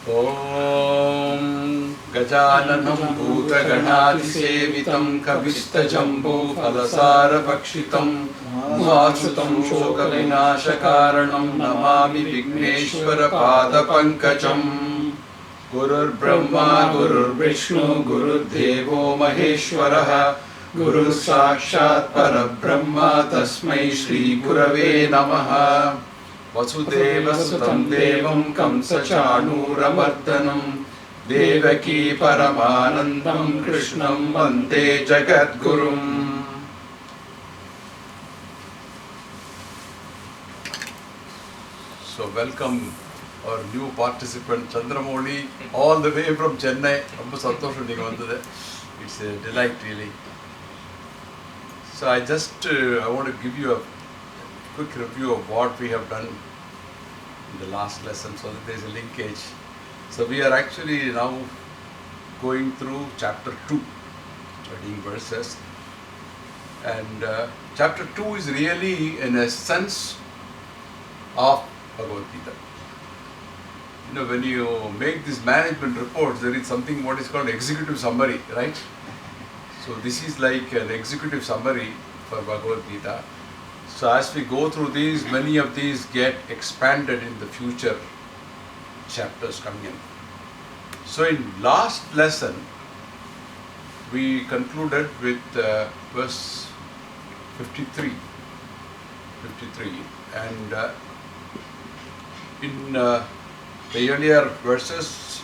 Om Gajananam Bhuta Ganatisevitam Kavistajambu Phalasara Pakshitam Vasutam Shoka Vinashakaranam Namami Vigneshwara Pada Pankajam Gurur Brahma Gurur Vishnu Gurur Devo Maheshwaraha Guru Sakshat Parabrahma Tasmai Shri Gurave Namaha Vasudeva Sutam Devam Kamsa Chanuramardanam Devaki Paramanandam Krishnam Vande Jagat Gurum. So welcome our new participant Chandramoli all the way from Chennai. It's a delight really. So I want to give you a quick review of what we have done in the last lesson so that there is a linkage. So we are actually now going through chapter 2, studying verses, and chapter 2 is really in a sense of Bhagavad Gita. You know, when you make these management reports, there is something what is called executive summary, right? So this is like an executive summary for Bhagavad Gita. So as we go through these, many of these get expanded in the future chapters coming in. So in last lesson, we concluded with verse 53. And in the earlier verses,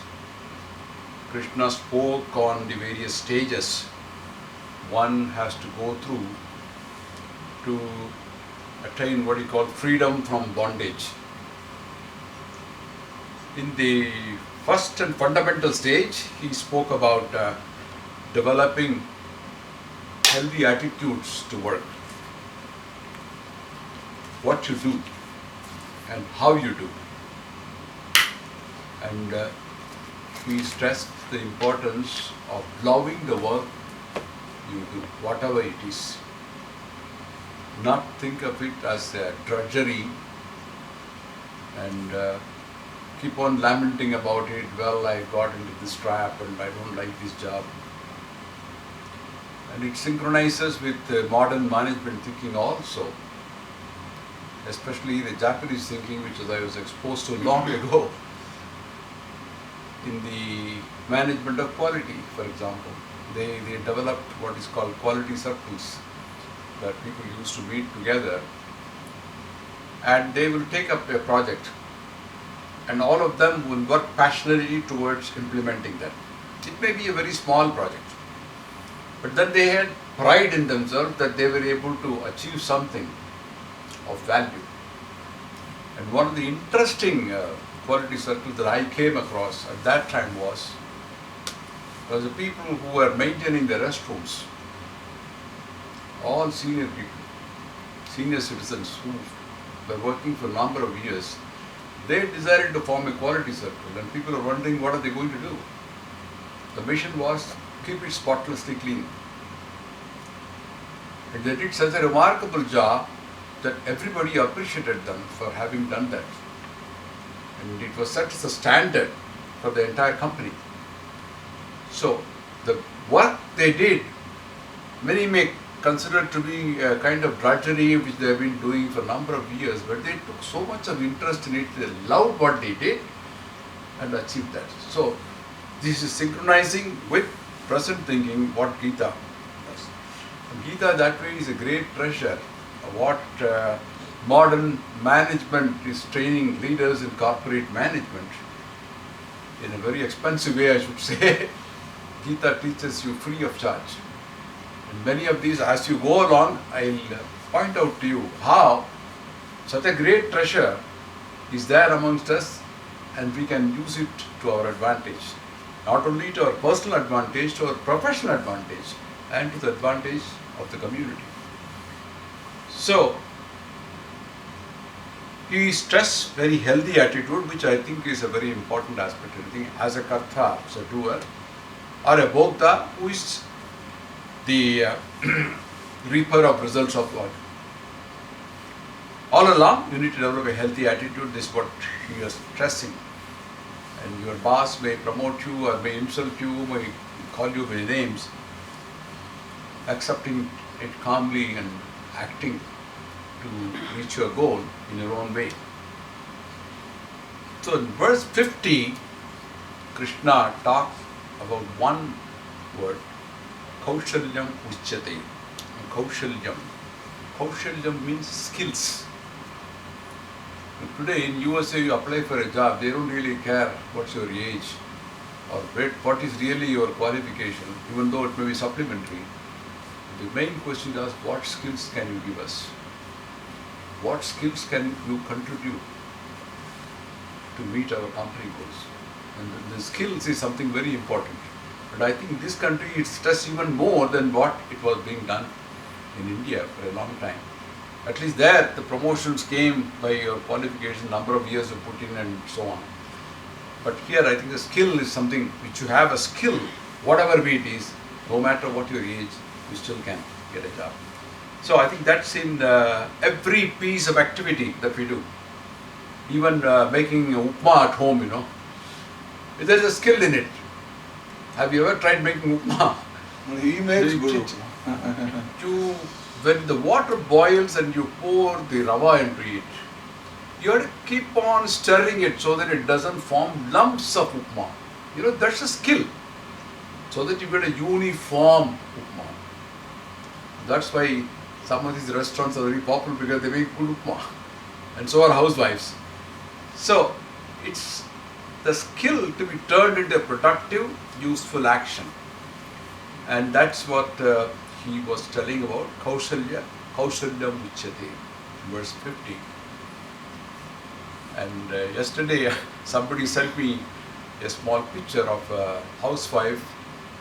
Krishna spoke on the various stages one has to go through to attain what he called freedom from bondage. In the first and fundamental stage, he spoke about developing healthy attitudes to work. What you do and how you do. And he stressed the importance of loving the work you do, whatever it is. Not think of it as a drudgery and keep on lamenting about it. Well, I got into this trap and I don't like this job. And it synchronizes with modern management thinking also, especially the Japanese thinking, which I was exposed to long ago in the management of quality, for example. They developed what is called quality circles that people used to meet together, and they will take up a project and all of them will work passionately towards implementing that. It may be a very small project, but then they had pride in themselves that they were able to achieve something of value. And one of the interesting quality circles that I came across at that time was the people who were maintaining the restrooms, all senior people, senior citizens who were working for a number of years. They decided to form a quality circle, and people are wondering what are they going to do. The mission was keep it spotlessly clean. And they did such a remarkable job that everybody appreciated them for having done that. And it was set as a standard for the entire company. So the work they did, many may consider to be a kind of drudgery which they have been doing for a number of years, but they took so much of interest in it, they loved what they did and achieved that. So this is synchronizing with present thinking what Gita does. And Gita that way is a great treasure of what modern management is training leaders in corporate management in a very expensive way, I should say. Gita teaches you free of charge. And many of these, as you go along, I'll point out to you how such a great treasure is there amongst us and we can use it to our advantage. Not only to our personal advantage, to our professional advantage and to the advantage of the community. So, he stressed very healthy attitude, which I think is a very important aspect. I think as a karta, as a doer, or a bhokta, who is the reaper of results of God. All along, you need to develop a healthy attitude. This is what he was stressing. and your boss may promote you or may insult you, may call you by names, accepting it calmly and acting to reach your goal in your own way. So in verse 50, Krishna talks about one word, Kaushalyam Uchyate. Kaushalyam. Kaushalyam means skills. Today in USA you apply for a job, they don't really care what's your age or what is really your qualification, even though it may be supplementary. The main question is, what skills can you give us? What skills can you contribute to meet our company goals? And the skills is something very important. But I think in this country it's stressed even more than what it was being done in India for a long time. At least there the promotions came by your qualification, number of years you put in and so on. But here I think the skill is something which you have a skill, whatever be it is, no matter what your age, you still can get a job. So I think that's in every piece of activity that we do. Even making upma at home, there's a skill in it. Have you ever tried making upma? He makes good. When the water boils and you pour the rava into it, you have to keep on stirring it so that it doesn't form lumps of upma. That's a skill. So that you get a uniform upma. That's why some of these restaurants are very popular, because they make good upma. And so are housewives. So it's the skill to be turned into a productive, useful action. And that's what he was telling about Kaushalyam Uchyate, verse 50. And yesterday somebody sent me a small picture of a housewife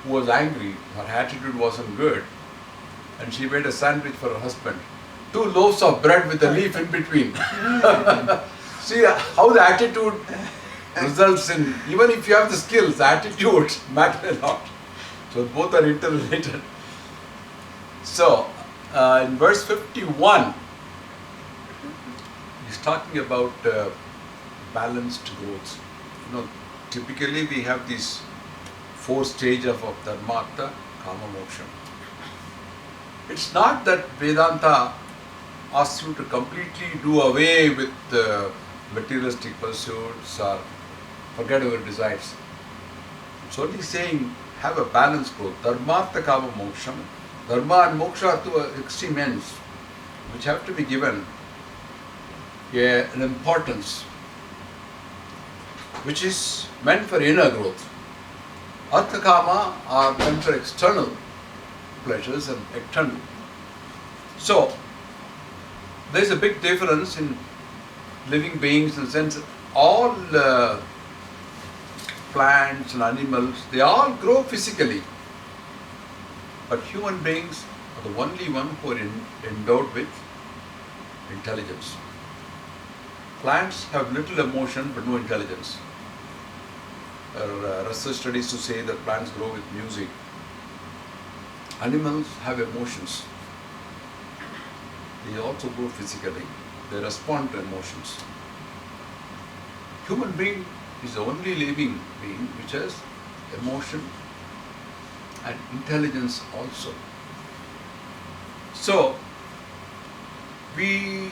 who was angry. Her attitude wasn't good. And she made a sandwich for her husband. 2 loaves of bread with a leaf in between. See how the attitude results in, even if you have the skills, attitudes matter a lot. So both are interrelated. So in verse 51, he's talking about balanced growth. Typically we have these 4 stages of dharma, artha, kama, moksha. It's not that Vedanta asks you to completely do away with materialistic pursuits or forget your desires. It's only saying have a balanced growth. Dharma, artha, kama, moksha. Dharma and moksha are 2 extreme ends which have to be given an importance which is meant for inner growth. Artha, kama are meant for external pleasures and external. So there is a big difference in living beings in the sense that all plants and animals, they all grow physically. But human beings are the only one who are endowed with intelligence. Plants have little emotion but no intelligence. There are research studies to say that plants grow with music. Animals have emotions. They also grow physically. They respond to emotions. Human being is the only living being which has emotion and intelligence also. So we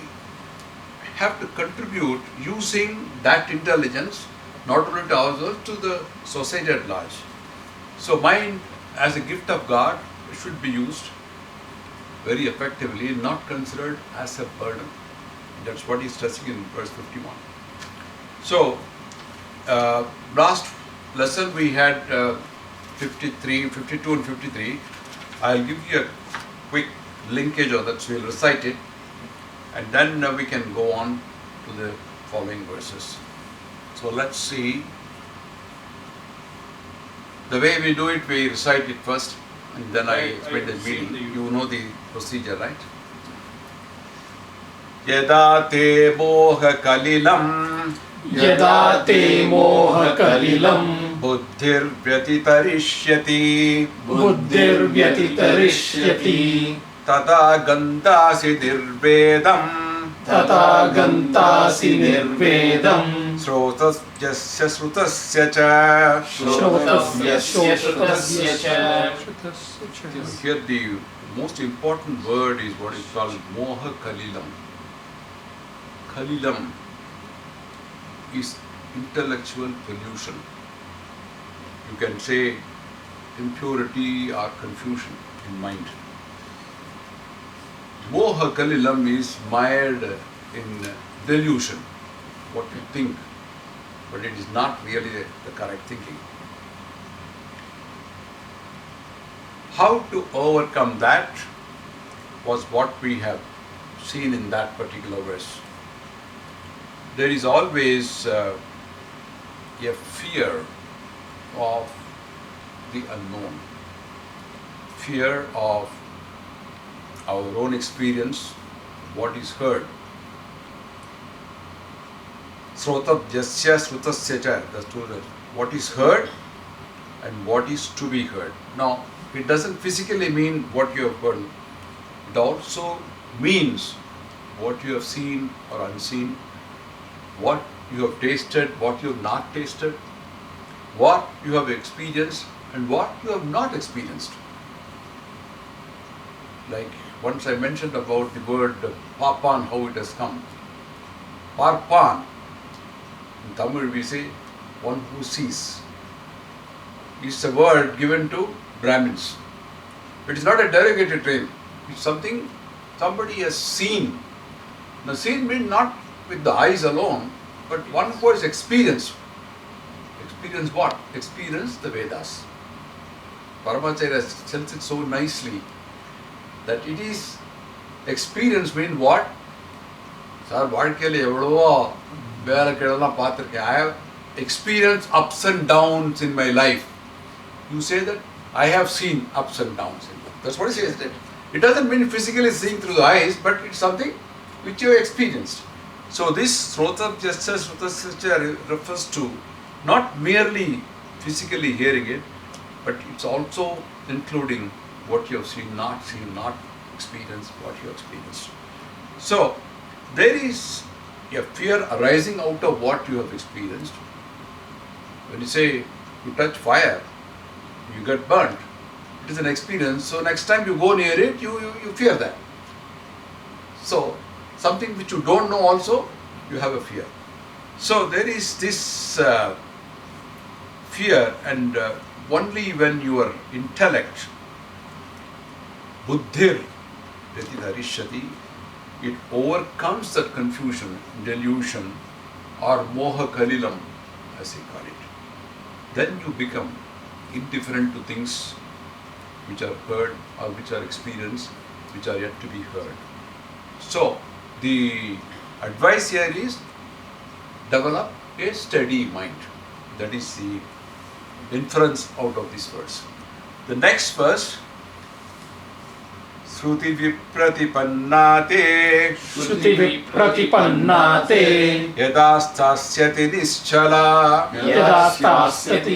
have to contribute using that intelligence not only to ourselves, to the society at large. So mind as a gift of God should be used very effectively, not considered as a burden. That's what he's stressing in verse 51. So last lesson we had 52 and 53. I'll give you a quick linkage of that, so we'll recite it and then we can go on to the following verses. So let's see. The way we do it, we recite it first and then I explain the meaning. You know the procedure, right? Yada te moha kalilam, Yada te moha kalilam, buddhir vyatitarishyati, buddhir vyatitarishyati, tada gandasi dirvedam, तथा गन्तासि निर्वेदम् श्रोतस्यस्य श्रुतस्य च. श्रोतस्य श्रुतस्य च. Here the most important word is what is called moha kalilam. Kalilam is intellectual pollution. You can say impurity or confusion in mind. Moha kalilam is mired in delusion, what you think, but it is not really the correct thinking. How to overcome that was what we have seen in that particular verse. There is always a fear of the unknown, fear of our own experience, what is heard. Srotab jasya srutasya cha, that's true, that what is heard and what is to be heard. Now, it doesn't physically mean what you have heard. It also means what you have seen or unseen, what you have tasted, what you have not tasted, what you have experienced and what you have not experienced. Like once I mentioned about the word papan, how it has come. Parpan, in Tamil we say one who sees. It's a word given to Brahmins. It is not a derogative term. It's something somebody has seen. Now seen means not with the eyes alone, but one who has experienced. Experience what? Experience the Vedas. Paramacharya tells it so nicely that it is experience means what? Sir, வாழ்க்கையில எவ்வளவோ வேலைக்கெல்லாம் பார்த்திருக்கேன். I have experienced ups and downs in my life. You say that I have seen ups and downs in life. That's what he says. It doesn't mean physically seeing through the eyes, but it's something which you have experienced. So this Srotam Jasya Srutasya refers to not merely physically hearing it, but it's also including what you have seen, not experienced, what you have experienced. So there is a fear arising out of what you have experienced. When you say you touch fire, you get burnt. It is an experience. So next time you go near it, you fear that. So something which you don't know also, you have a fear. So there is this fear, and only when your intellect, buddhir, yati it overcomes that confusion, delusion, or moha kalilam, as they call it. Then you become indifferent to things which are heard or which are experienced, which are yet to be heard. So the advice here is develop a steady mind. That is the inference out of this verse. The next verse, Shruti vipratipanna te yadastasyati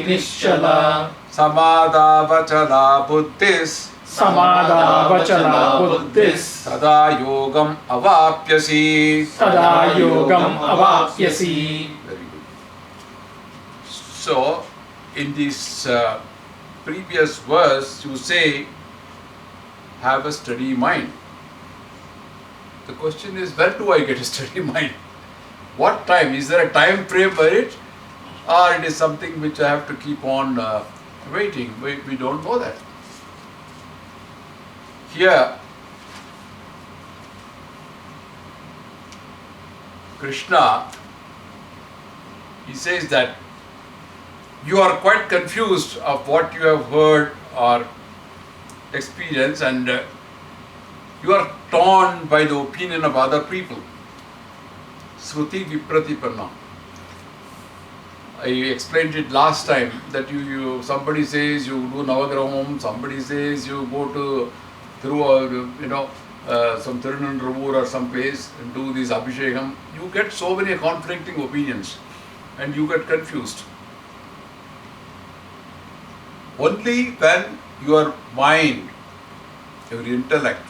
nischala samadavachala buddhis tada yogam avapyasi. Very good. So in this previous verse you say have a steady mind. The question is, where do I get a steady mind? What time? Is there a time frame for it, or it is something which I have to keep on waiting? We don't know that. Here Krishna, he says that you are quite confused of what you have heard or experienced, and you are torn by the opinion of other people. Shruti vipratipanna. I explained it last time that you somebody says you do Navagraham, somebody says you go to some Tirunendravoor or some place and do this Abhishekam. You get so many conflicting opinions and you get confused. Only when your mind, your intellect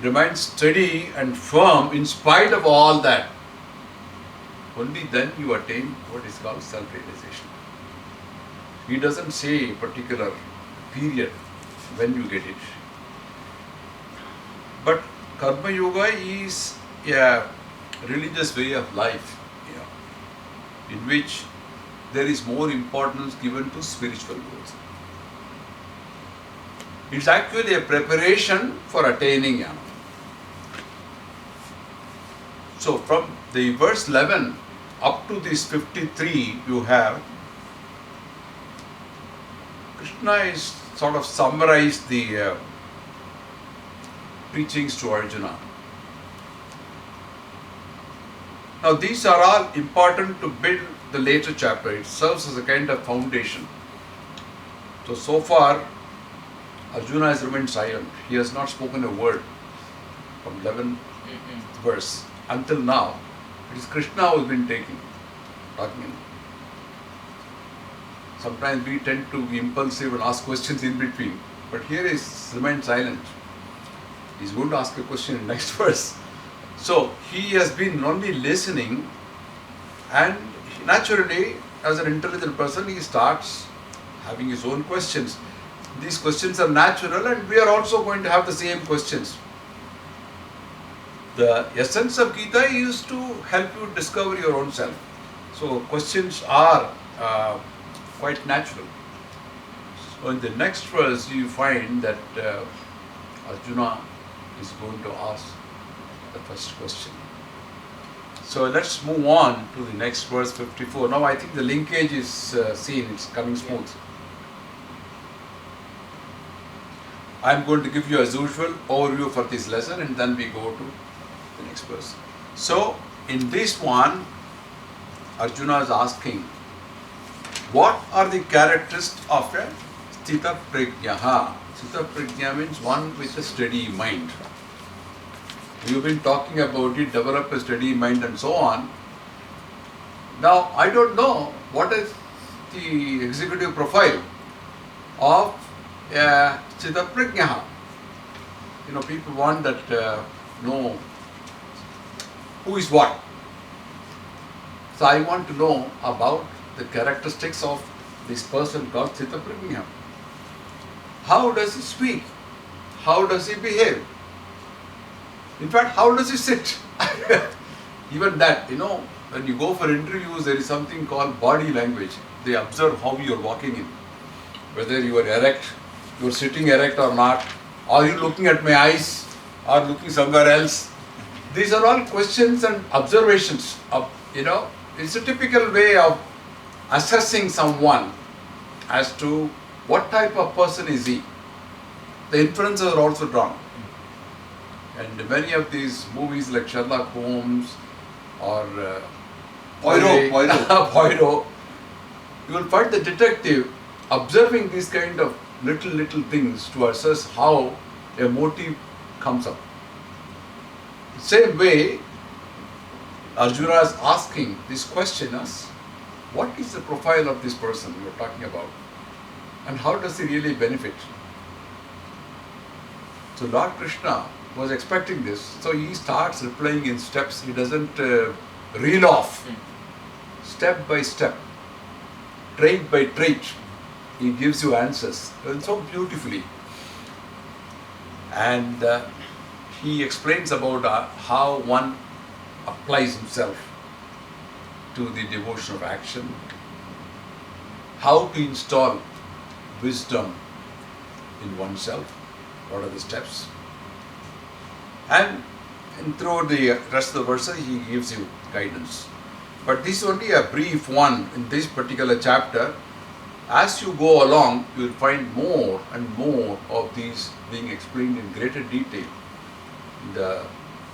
remains steady and firm in spite of all that, only then you attain what is called self-realization. He doesn't say a particular period when you get it. But Karma Yoga is a religious way of life, in which there is more importance given to spiritual growth. It's actually a preparation for attaining jnana. So from the verse 11 up to this 53, you have Krishna is sort of summarized the preachings to Arjuna. Now these are all important to build the later chapter. It serves as a kind of foundation. So far Arjuna has remained silent. He has not spoken a word from 11th verse until now. It is Krishna who has been talking. Sometimes we tend to be impulsive and ask questions in between. But here he remained silent. He's going to ask a question in next verse. So he has been only listening, and naturally, as an intelligent person, he starts having his own questions. These questions are natural, and we are also going to have the same questions. The essence of Gita is to help you discover your own self. So questions are quite natural. So in the next verse, you find that Arjuna is going to ask the first question. So let's move on to the next verse 54. Now I think the linkage is seen, it's coming smooth. I'm going to give you as usual overview for this lesson, and then we go to the next verse. So in this one, Arjuna is asking, what are the characteristics of a Sthita Prajnaha? Sthita Prajna means one with a steady mind. We've been talking about it, develop a steady mind and so on. Now, I don't know what is the executive profile of Sthita Prajnaha. People want that know who is what. So I want to know about the characteristics of this person called Sthita Prajna. How does he speak? How does he behave? In fact, how does he sit? Even that, when you go for interviews, there is something called body language. They observe how you are walking in. Whether you are erect, you are sitting erect or not. Are you looking at my eyes or looking somewhere else? These are all questions and observations. It's a typical way of assessing someone as to what type of person is he. The inferences are also drawn. And many of these movies like Sherlock Holmes or Poirot, you will find the detective observing these kind of little things to assess how a motive comes up. Same way, Arjuna is asking this question as, what is the profile of this person you are talking about? And how does he really benefit? So Lord Krishna was expecting this. So he starts replying in steps. He doesn't reel off. Step by step, trait by trait, he gives you answers. And so beautifully. And he explains about how one applies himself to the devotion of action, how to install wisdom in oneself, what are the steps. And throughout the rest of the verses, he gives you guidance. But this is only a brief one in this particular chapter. As you go along, you will find more and more of these being explained in greater detail in the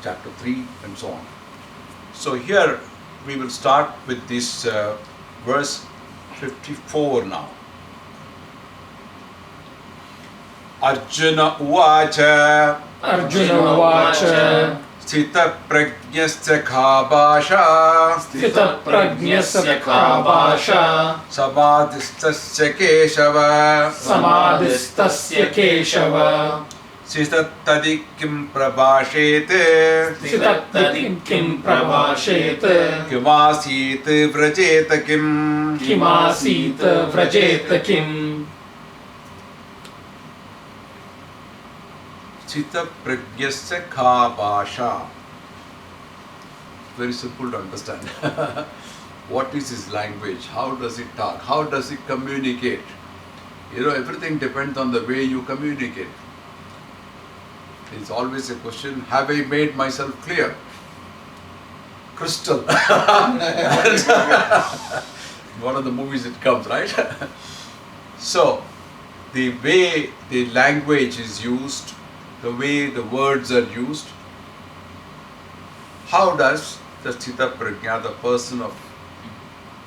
chapter 3 and so on. So here we will start with this verse 54 now. Arjuna Uvacha. Arjuna Uvacha. Sthita Prajnasya Khabasha. Sthita Prajnasya Khabasha. Samadhistasya Keshava. Samadhistasya Keshava. Sitattadi kim prabhashet Sitattadi kim prabhashet Kimasit vrajet kim Kimasit vrajet kim Chita pragyasya kha bhasha. Very simple to understand. What is his language? How does he talk? How does he communicate? You know, everything depends on the way you communicate. It's always a question, have I made myself clear? Crystal. One of the movies it comes, right? So, the way the language is used, the way the words are used, how does the Sthita Prajna, the person of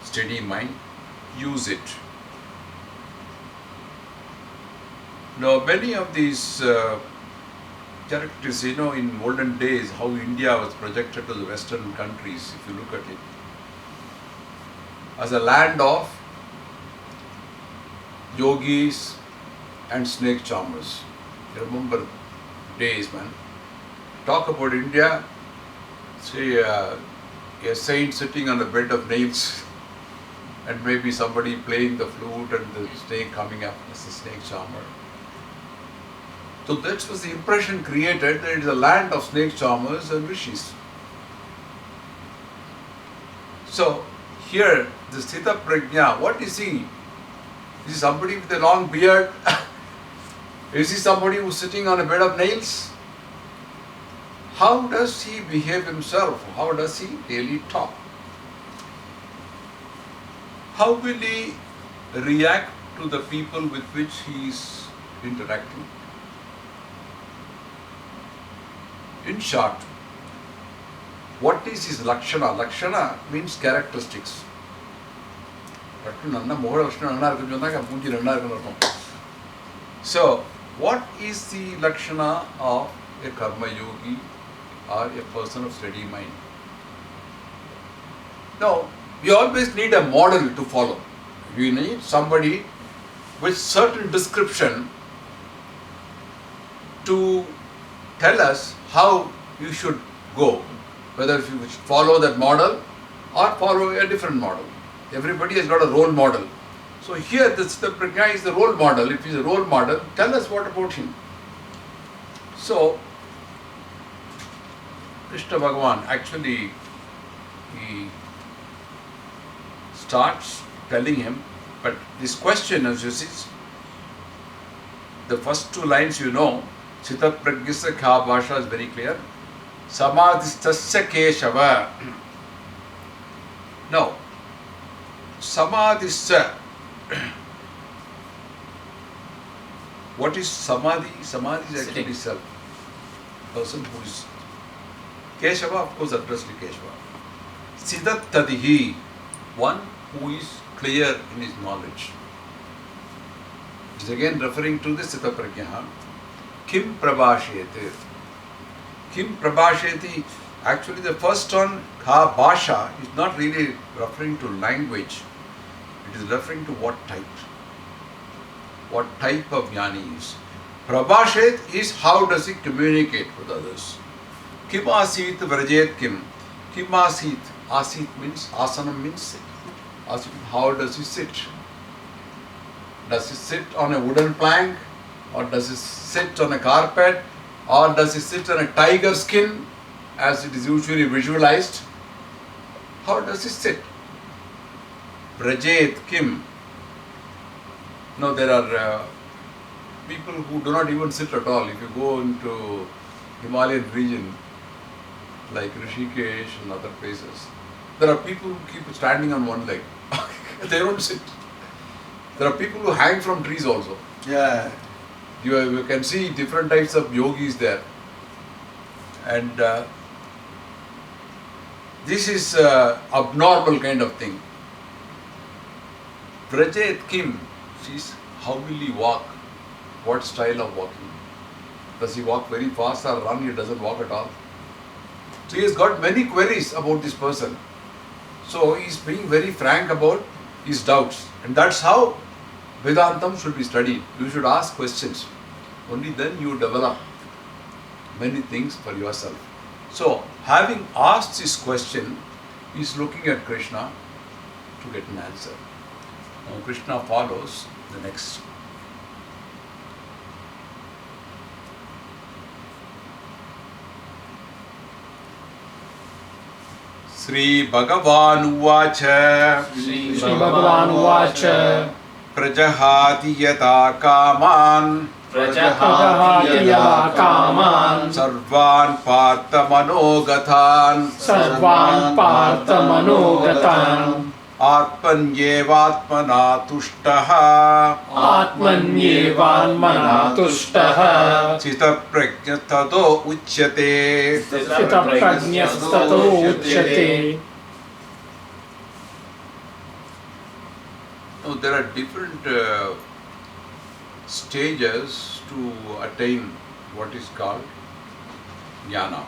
steady mind, use it? Now, many of these characters, you know, in olden days, how India was projected to the Western countries, if you look at it, as a land of yogis and snake charmers. You remember days, man. Talk about India, say a saint sitting on a bed of nails and maybe somebody playing the flute and the snake coming up as a snake charmer. So that was the impression created that it is a land of snake charmers and rishis. So here, the Sthita Prajna, what is he? Is he somebody with a long beard? Is he somebody who is sitting on a bed of nails? How does he behave himself? How does he really talk? How will he react to the people with which he is interacting? In short, what is his lakshana? Lakshana means characteristics. So, what is the lakshana of a karma yogi or a person of steady mind? Now, we always need a model to follow. We need somebody with certain description to tell us how you should go, whether if you should follow that model or follow a different model. Everybody has got a role model. So here the Prajna is the role model. If he is a role model, tell us what about him. So Krishna Bhagavan actually he starts telling him, but this question, as you see, the first two lines you know, Sthita Pragyasya Kha Bhasha is very clear. Samadhistasya Keshava. Now, Samadhisya. What is Samadhi? Samadhi is actually self. Person who is Keshava, of course, addressed to Keshava. Siddhatadihi, one who is clear in his knowledge. It is again referring to the Sthita Prajna. Kim Prabhasheti. Kim Prabhasheti. Actually, the first one, Kha Bhasha, is not really referring to language. It is referring to what type. What type of jnani is. Prabhashet is how does he communicate with others. Kim asit vrajet kim. Kim asit. Asit means, asanam means sit. Asit, how does he sit? Does he sit on a wooden plank? Or does he sit on a carpet? Or does he sit on a tiger skin, as it is usually visualized? How does he sit? Vrajet kim. No, there are people who do not even sit at all. If you go into Himalayan region, like Rishikesh and other places, there are people who keep standing on one leg. They don't sit. There are people who hang from trees also. Yeah. You can see different types of yogis there. And this is abnormal kind of thing. Vrajet Kim, sees how will he walk? What style of walking? Does he walk very fast or run? He doesn't walk at all. So he has got many queries about this person. So he is being very frank about his doubts. And that's how Vedantam should be studied. You should ask questions. Only then you develop many things for yourself. So, having asked this question, he is looking at Krishna to get an answer. Now, Krishna follows the next. Sri Bhagavan Uvacha Sri Bhagavan Uvacha Prajahati Yata Kaman Prajahati yata kaman Sarvan Partha Manogathan Sarvan partha manogatan Atmanyevatmana Tushtaha Atmanyevanmana tushtaha Chita Prajnatado Uchyate. Sthitaprajnastato uchyate. Now, there are different stages to attain what is called jnana.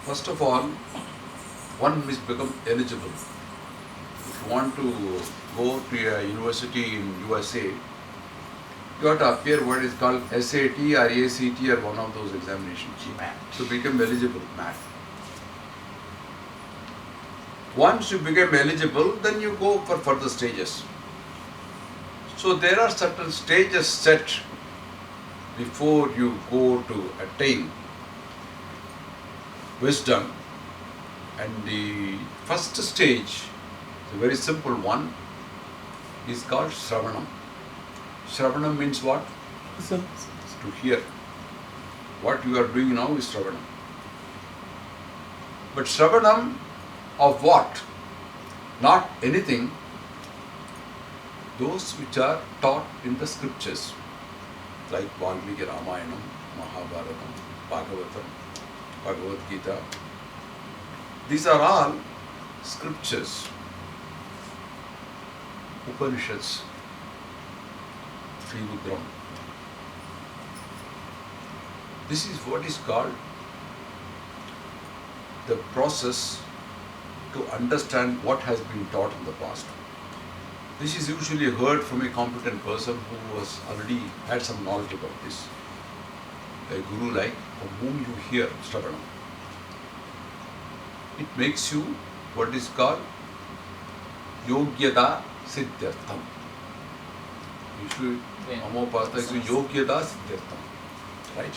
First of all, one must become eligible. If you want to go to a university in USA, you have to appear what is called SAT or ACT or one of those examinations to become eligible. Once you become eligible, then you go for further stages. So there are certain stages set before you go to attain wisdom. And the first stage, the very simple one, is called Shravanam. Shravanam means what? To hear. What you are doing now is Shravanam. But Shravanam of what? Not anything. Those which are taught in the scriptures, like Valmiki Ramayanam, Mahabharatam, Bhagavatam, Bhagavad Gita. These are all scriptures, Upanishads, Srimad. This is what is called the process to understand what has been taught in the past. This is usually heard from a competent person who has already had some knowledge about this. A guru like from whom you hear Shravanam. It makes you what is called Yogyada Siddhyartham. Usually Amopatha is Yogyada Siddhyartham. Right?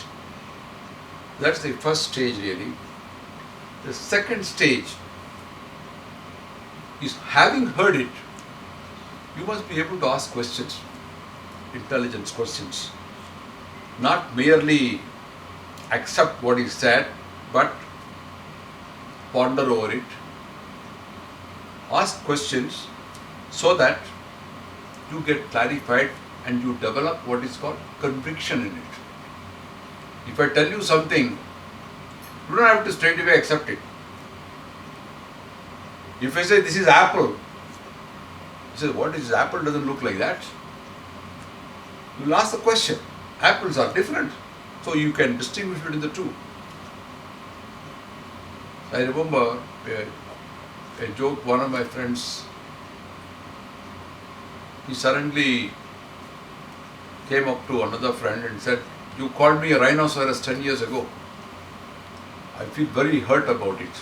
That's the first stage really. The second stage is, having heard it, you must be able to ask questions, intelligent questions. Not merely accept what is said, but ponder over it. Ask questions so that you get clarified and you develop what is called conviction in it. If I tell you something, you don't have to straight away accept it. If I say this is apple, you say what is apple, doesn't look like that. You will ask the question. Apples are different, so you can distinguish between the two. I remember a joke, one of my friends, he suddenly came up to another friend and said, "You called me a rhinoceros 10 years ago. I feel very hurt about it."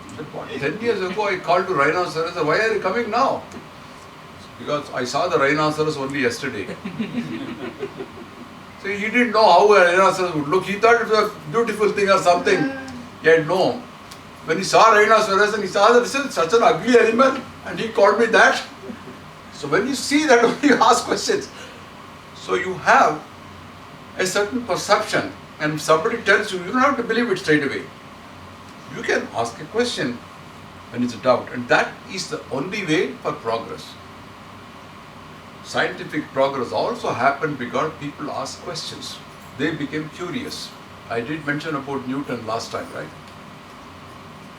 I said, "What? 10 years ago I called you rhinoceros, why are you coming now?" "Because I saw the rhinoceros only yesterday." So he didn't know how a rhinoceros would look. He thought it was a beautiful thing or something. Yet no. When he saw rhinoceros and he saw that this is such an ugly animal and he called me that. So when you see that, only you ask questions. So you have a certain perception, and if somebody tells you, you don't have to believe it straight away. You can ask a question when it's a doubt, and that is the only way for progress. Scientific progress also happened because people asked questions. They became curious. I did mention about Newton last time, right?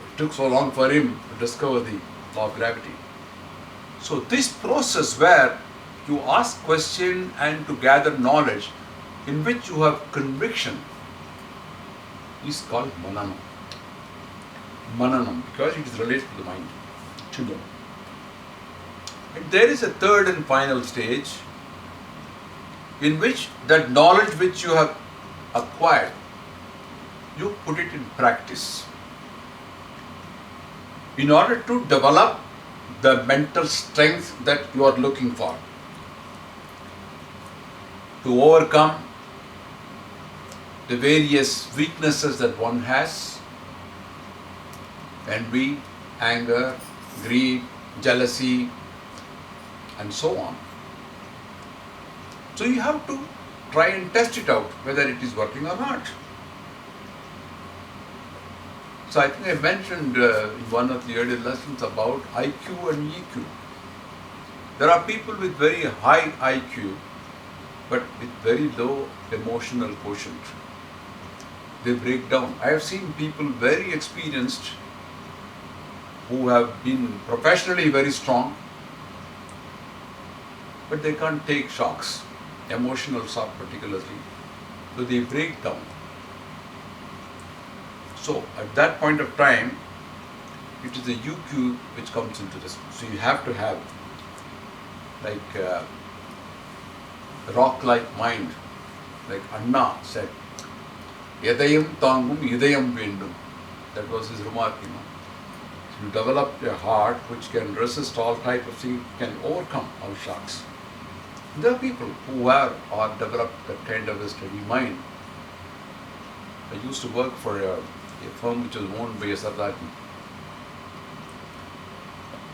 It took so long for him to discover the law of gravity. So this process where you ask question and to gather knowledge in which you have conviction is called mananam. Mananam, because it is related to the mind, to know. And there is a third and final stage in which that knowledge which you have acquired, you put it in practice in order to develop the mental strength that you are looking for to overcome the various weaknesses that one has: envy, anger, greed, jealousy, and so on. So you have to try and test it out whether it is working or not. So I think I mentioned in one of the earlier lessons about IQ and EQ. There are people with very high IQ but with very low emotional quotient. They break down. I have seen people very experienced who have been professionally very strong, but they can't take shocks, emotional shock particularly, so they break down. So at that point of time, it is the UQ which comes into this. So you have to have like a rock-like mind, like Anna said, Yadayam Tangum Yidayam Vendum. That was his remark, So you develop a heart which can resist all type of things, can overcome all shocks. There are people who have or developed that kind of a steady mind. I used to work for a firm which was owned by a Sardar.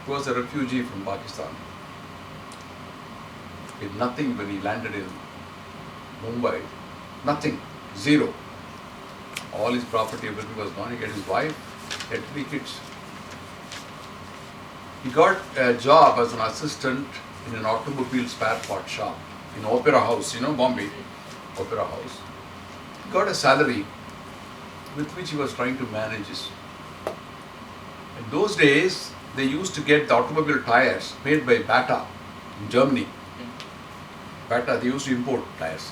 He was a refugee from Pakistan. He had nothing when he landed in Mumbai. Nothing. Zero. All his property, everything was gone. He had his wife, he had 3 kids. He got a job as an assistant in an automobile spare part shop in Opera House, Bombay, Opera House. He got a salary with which he was trying to manage his. In those days, they used to get the automobile tires made by Bata in Germany. Bata, they used to import tires.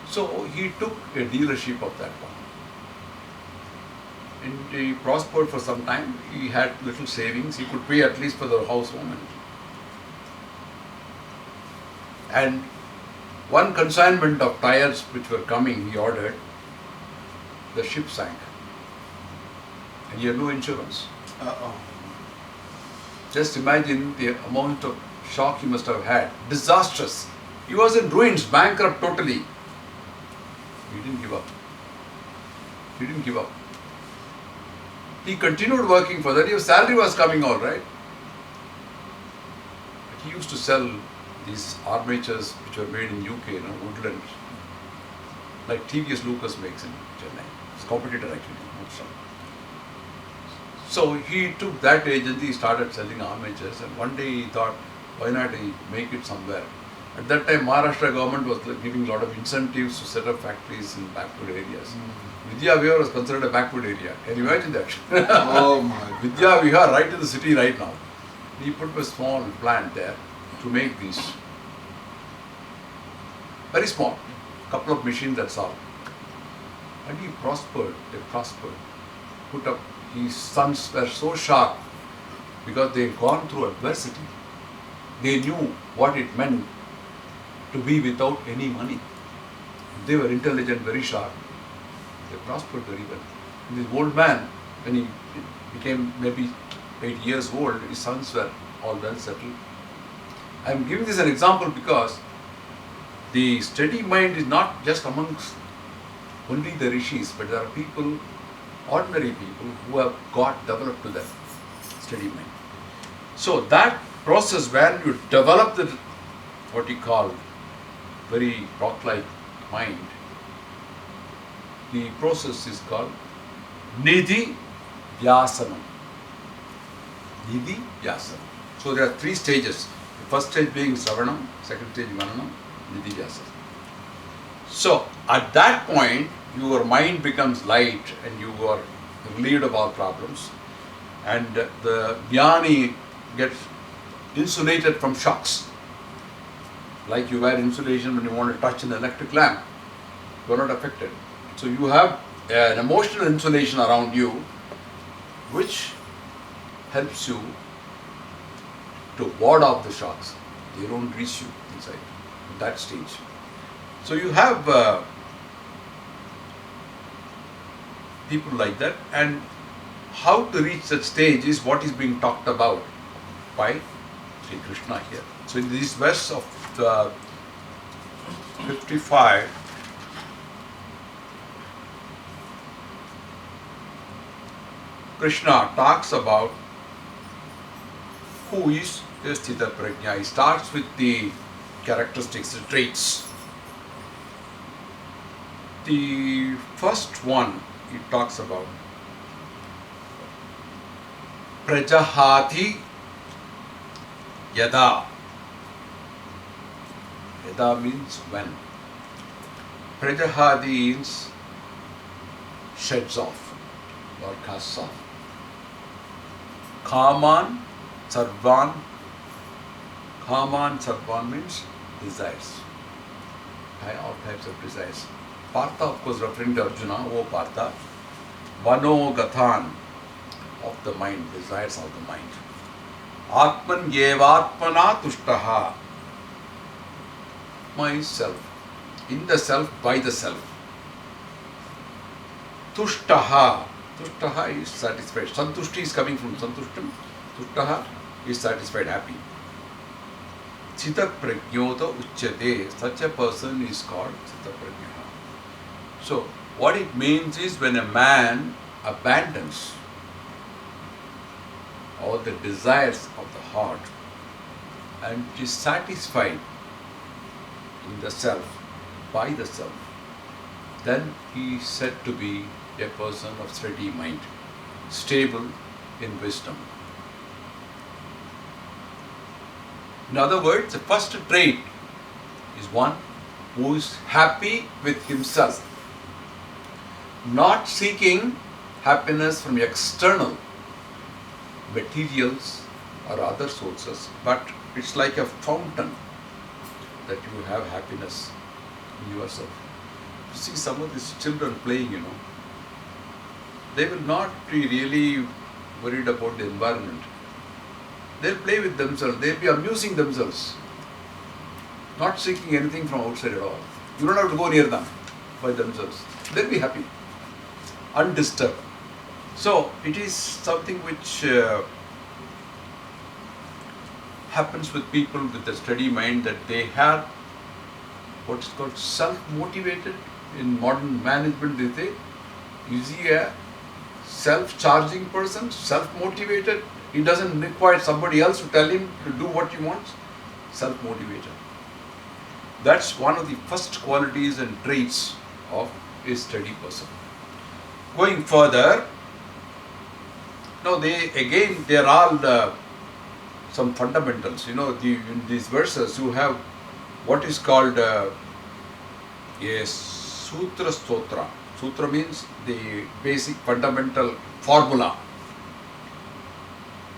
So he took a dealership of that one. And he prospered for some time. He had little savings. He could pay at least for the house home. And one consignment of tires which were coming, he ordered, the ship sank. And he had no insurance. Just imagine the amount of shock he must have had. Disastrous. He was in ruins, bankrupt totally. He didn't give up. He didn't give up. He continued working for that. His salary was coming all right. But he used to sell these armatures which were made in UK, Woodland, like TVS Lucas makes in Chennai. His competitor actually. So he took that agency, started selling armatures, and one day he thought, why not he make it somewhere? At that time, Maharashtra government was giving a lot of incentives to set up factories in backward areas. Vidya Vihar was considered a backward area. Can you imagine that? Oh my. Vidya Vihar, right in the city right now. He put a small plant there to make these. Very small. Couple of machines, that's all. And he prospered. They prospered. Put up. His sons were so sharp because they had gone through adversity. They knew what it meant to be without any money. They were intelligent, very sharp. They prospered very well. And this old man, when he became maybe 8 years old, his sons were all well settled. I am giving this an example because the steady mind is not just amongst only the rishis, but there are people, ordinary people, who have got developed to that steady mind. So that process where you develop the, what you call, very rock-like mind, the process is called Nidhi Vyasanam. Nidhi Vyasanam. So there are 3 stages. The first stage being Sravanam, second stage Mananam, Nidhi Vyasanam. So at that point, your mind becomes light and you are relieved of all problems, and the jnani gets insulated from shocks. Like you wear insulation when you want to touch an electric lamp, you are not affected. So you have an emotional insulation around you which helps you to ward off the shocks. They don't reach you inside. that stage. So you have people like that, and how to reach that stage is what is being talked about by Sri Krishna here. So in this verse of 55, Krishna talks about who is a Sthita Prajna. He starts with the characteristics, the traits. The first one he talks about Prajahati Yada. Yada means when. Prajahati means sheds off or casts off. Kaman Sarvan. Kaman Sarvan means desires. All types of desires. Partha, of course, referring to Arjuna, O Partha. Manogathan, of the mind, desires of the mind. Atman yevatmana tushtaha. Myself, in the self, by the self. Tushtaha. Tushtaha is satisfied. Santushti is coming from Santushtam. Tushtaha is satisfied, happy. Chita prajnota uchyate. Such a person is called Chita prajna. So, what it means is when a man abandons all the desires of the heart and is satisfied in the self, by the self, then he is said to be a person of steady mind, stable in wisdom. In other words, the first trait is one who is happy with himself, not seeking happiness from external materials or other sources, but it's like a fountain that you have happiness in yourself. You see some of these children playing, they will not be really worried about the environment. They'll play with themselves, they'll be amusing themselves, not seeking anything from outside at all. You don't have to go near them by themselves. They'll be happy, undisturbed. So it is something which happens with people with a steady mind, that they have what is called self-motivated. In modern management they say, is he a self-charging person, self-motivated? He doesn't require somebody else to tell him to do what he wants. Self-motivated. That's one of the first qualities and traits of a steady person. Going further, now they are all some fundamentals. In these verses you have what is called a sutra stotra. Sutra means the basic fundamental formula.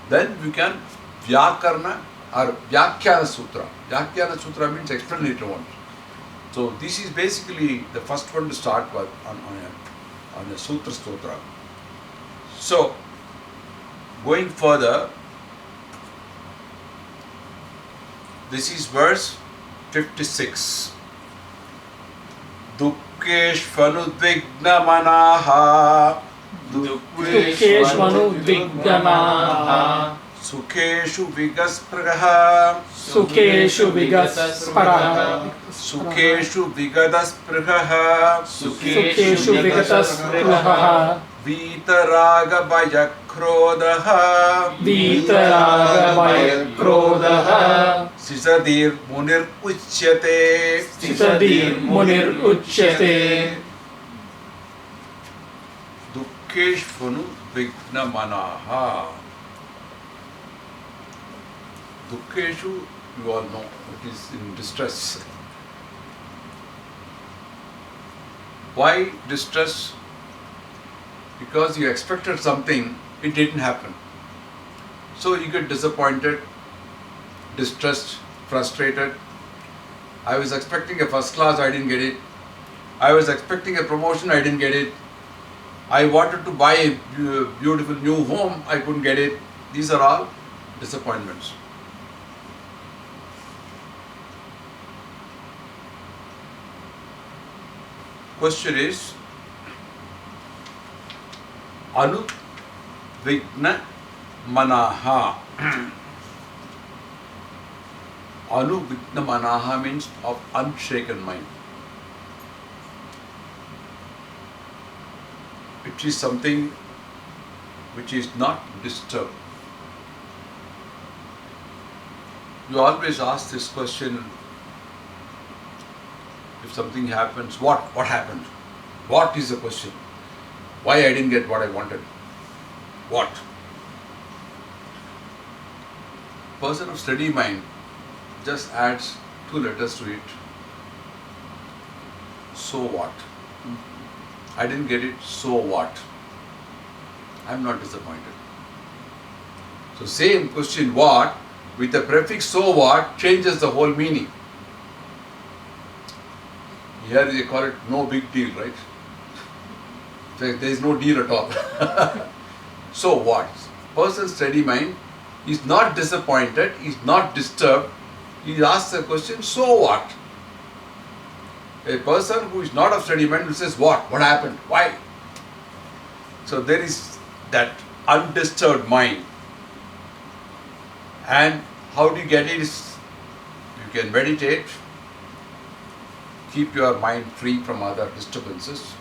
Then we can Vyakarna or Vyakhyana Sutra. Vyakhyana Sutra means explanatory one. So this is basically the first one to start with on a Sutra Stotra. So going further, this is verse 56. Dukkeshvanudvignamanaha Dukkeshvanudvignamanaha Sukeshu vigaspraha Sukeshu vigaspraha Sukeshu vigadaspraha Sukeshu vigataspraha Vitaraga Vayakrodaha Vitaraga Sisadir Munir Uchyate Sisadir Munir Uchyate Dukkeshvanu Vignamanaha. Dukkeshu, you all know, it is in distress. Why distress? Because you expected something, it didn't happen. So you get disappointed, distressed, frustrated. I was expecting a first class, I didn't get it. I was expecting a promotion, I didn't get it. I wanted to buy a beautiful new home, I couldn't get it. These are all disappointments. question is Anuvigna Manaha. Anuvigna Manaha means of unshaken mind. It is something which is not disturbed. You always ask this question, if something happens, what happened? What is the question? Why I didn't get what I wanted? What? Person of steady mind just adds 2 letters to it. So what? I didn't get it, so what? I'm not disappointed. So same question, what, with the prefix so what, changes the whole meaning. Here they call it no big deal, right? There is no deal at all. So what? Person's steady mind is not disappointed, is not disturbed. He asks the question, so what? A person who is not of steady mind will say, what? What happened? Why? So there is that undisturbed mind. And how do you get it? You can meditate, keep your mind free from other disturbances,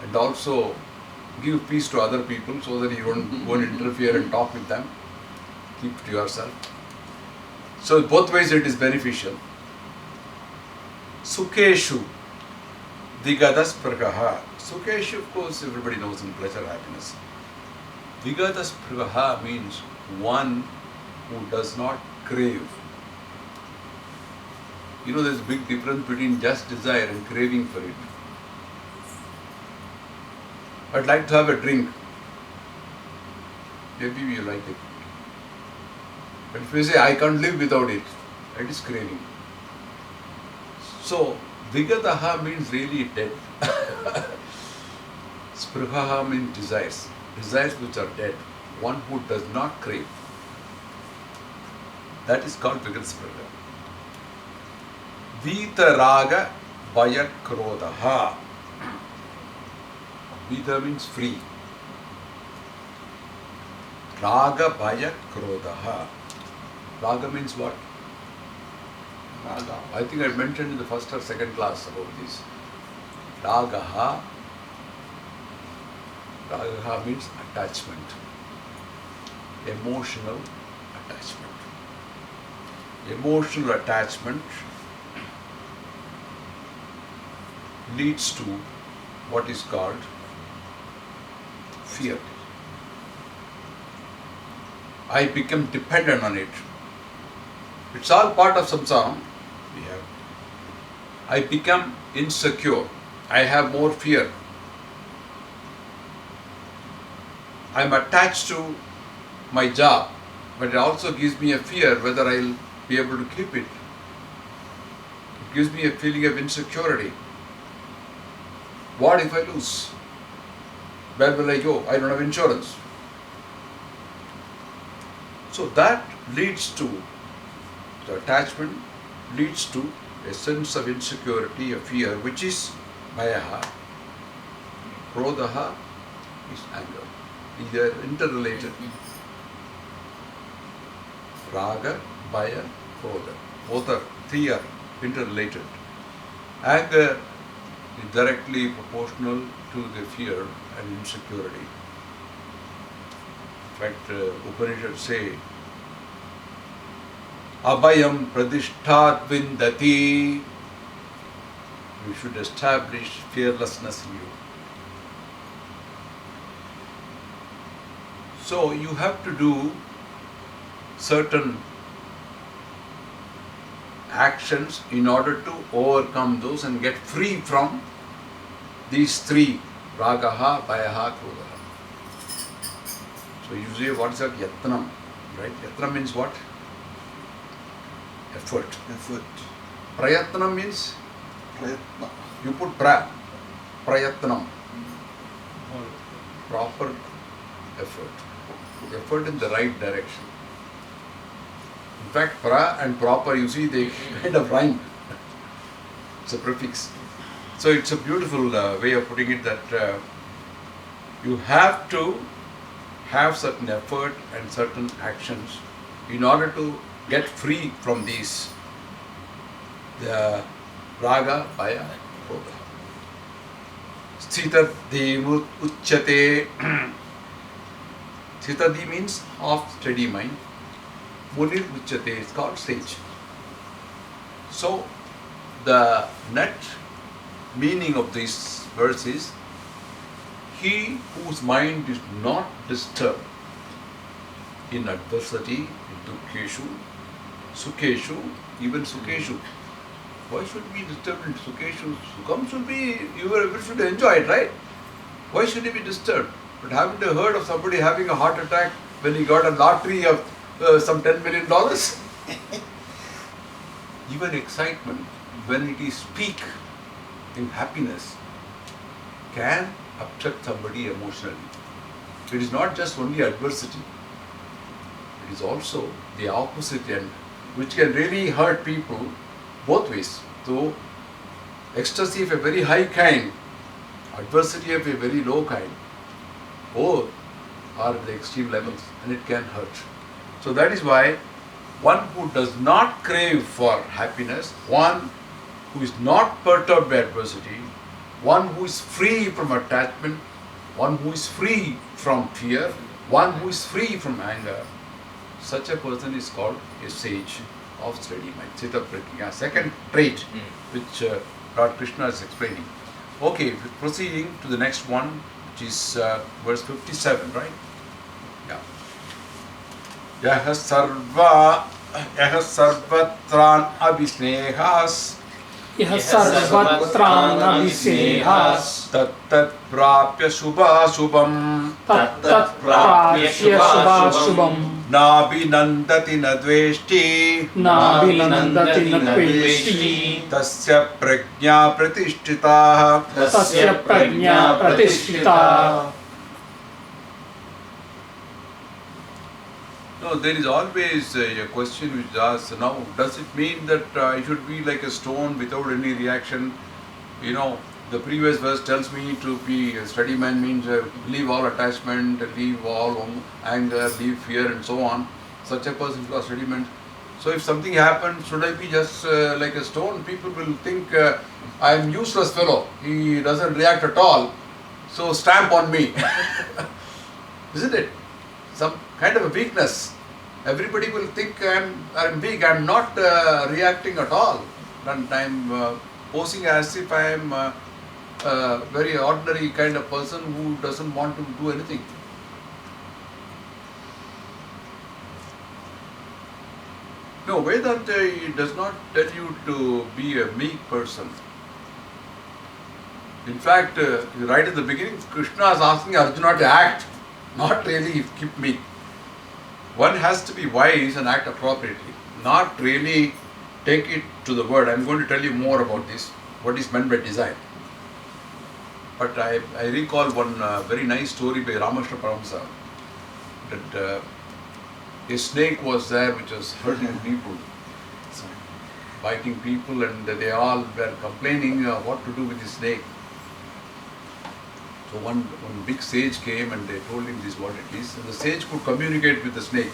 and also give peace to other people so that you won't interfere and talk with them. Keep it to yourself. So both ways it is beneficial. Sukeshu Vigatas Pragaha. Sukeshu, of course, everybody knows in pleasure, happiness. Vigatas Pragaha means one who does not crave. You know, there's a big difference between just desire and craving for it. I'd like to have a drink. Maybe you like it. But if you say, I can't live without it, that is craving. So, Vigataha means really dead. Spruhaha means desires. Desires which are dead. One who does not crave. That is called Vigataspruha. Vitaraga Bayat Krodaha. Vita means free. Raga Bayat Krodaha. Raga means what? Raga. I think I mentioned in the first or second class about this. Ragaha. Ragaha means attachment. Emotional attachment. Emotional attachment leads to what is called fear. I become dependent on it. It's all part of samsara. I become insecure. I have more fear. I'm attached to my job, but it also gives me a fear whether I'll be able to keep it. It gives me a feeling of insecurity. What if I lose? Where will I go? I don't have insurance. So that leads to, the attachment leads to a sense of insecurity, a fear, which is bhayaha. Krodaha is anger. They are interrelated. Raga, bhaya, krodha. Both are, three are interrelated. Anger is directly proportional to the fear and insecurity. In fact, Upanishads say, Abhayam pradishthat vindati. You should establish fearlessness in you. So you have to do certain actions in order to overcome those and get free from these three, ragaha, bhayaha, krodaha. So you say, what is that? Yatnam, right? Yatnam means what? Effort. Effort. Prayatnam means? Prayatna. You put pra. Prayatnam. Proper effort. Effort in the right direction. In fact, pra and proper, you see, they kind of rhyme. It's a prefix. So it's a beautiful way of putting it that you have to have certain effort and certain actions in order to get free from these, the raga, bhaya, roga. Sthitadi uchyate. Sthitadi means of steady mind. Munir uchyate is called sage. So the net meaning of this verse is, he whose mind is not disturbed in adversity, in dukkeshu, sukheshu, even sukheshu. Why should we be disturbed in sukheshu? Sukham should be, you should enjoy it, right? Why should he be disturbed? But haven't you heard of somebody having a heart attack when he got a lottery of some $10 million? Even excitement, when it is peak in happiness, can upset somebody emotionally. It is not just only adversity, it is also the opposite end, which can really hurt people both ways. So, ecstasy of a very high kind, adversity of a very low kind, both are at the extreme levels and it can hurt. So that is why one who does not crave for happiness, one who is not perturbed by adversity, one who is free from attachment, one who is free from fear, one who is free from anger, such a person is called a sage of steady mind. Chitta Pratyaya, second trait which Lord Krishna is explaining. Okay, proceeding to the next one, which is verse 57, right? Yeah. Yaha sarvatran abhisnehas यः सर्वत्रानभिस्नेहाः tattat prapya shubhashubham तत्तत्प्राप्य शुभाशुभम् nabhinandati nadveshti नाभिनन्दति न द्वेष्टि tasya prajna pratishtita. तस्य प्रज्ञा प्रतिष्ठिता. No, there is always a question which is asked, now does it mean that I should be like a stone without any reaction? You know, the previous verse tells me to be a steady man means leave all attachment, leave all anger, leave fear and so on. Such a person is a steady man. So if something happens, should I be just like a stone? People will think I am useless fellow, he doesn't react at all, so stamp on me. Isn't it? Some kind of a weakness. Everybody will think I'm weak, I'm not reacting at all. And I'm posing as if I am a very ordinary kind of person who doesn't want to do anything. No, Vedanta does not tell you to be a meek person. In fact, right at the beginning, Krishna is asking Arjuna to act, not really keep meek. One has to be wise and act appropriately, not really take it to the word. I'm going to tell you more about this, what is meant by design. But I recall one very nice story by Ramashra Paramsa, that a snake was there which was hurting people, biting people, and they all were complaining what to do with the snake. So one big sage came and they told him this is what it is. And the sage could communicate with the snake.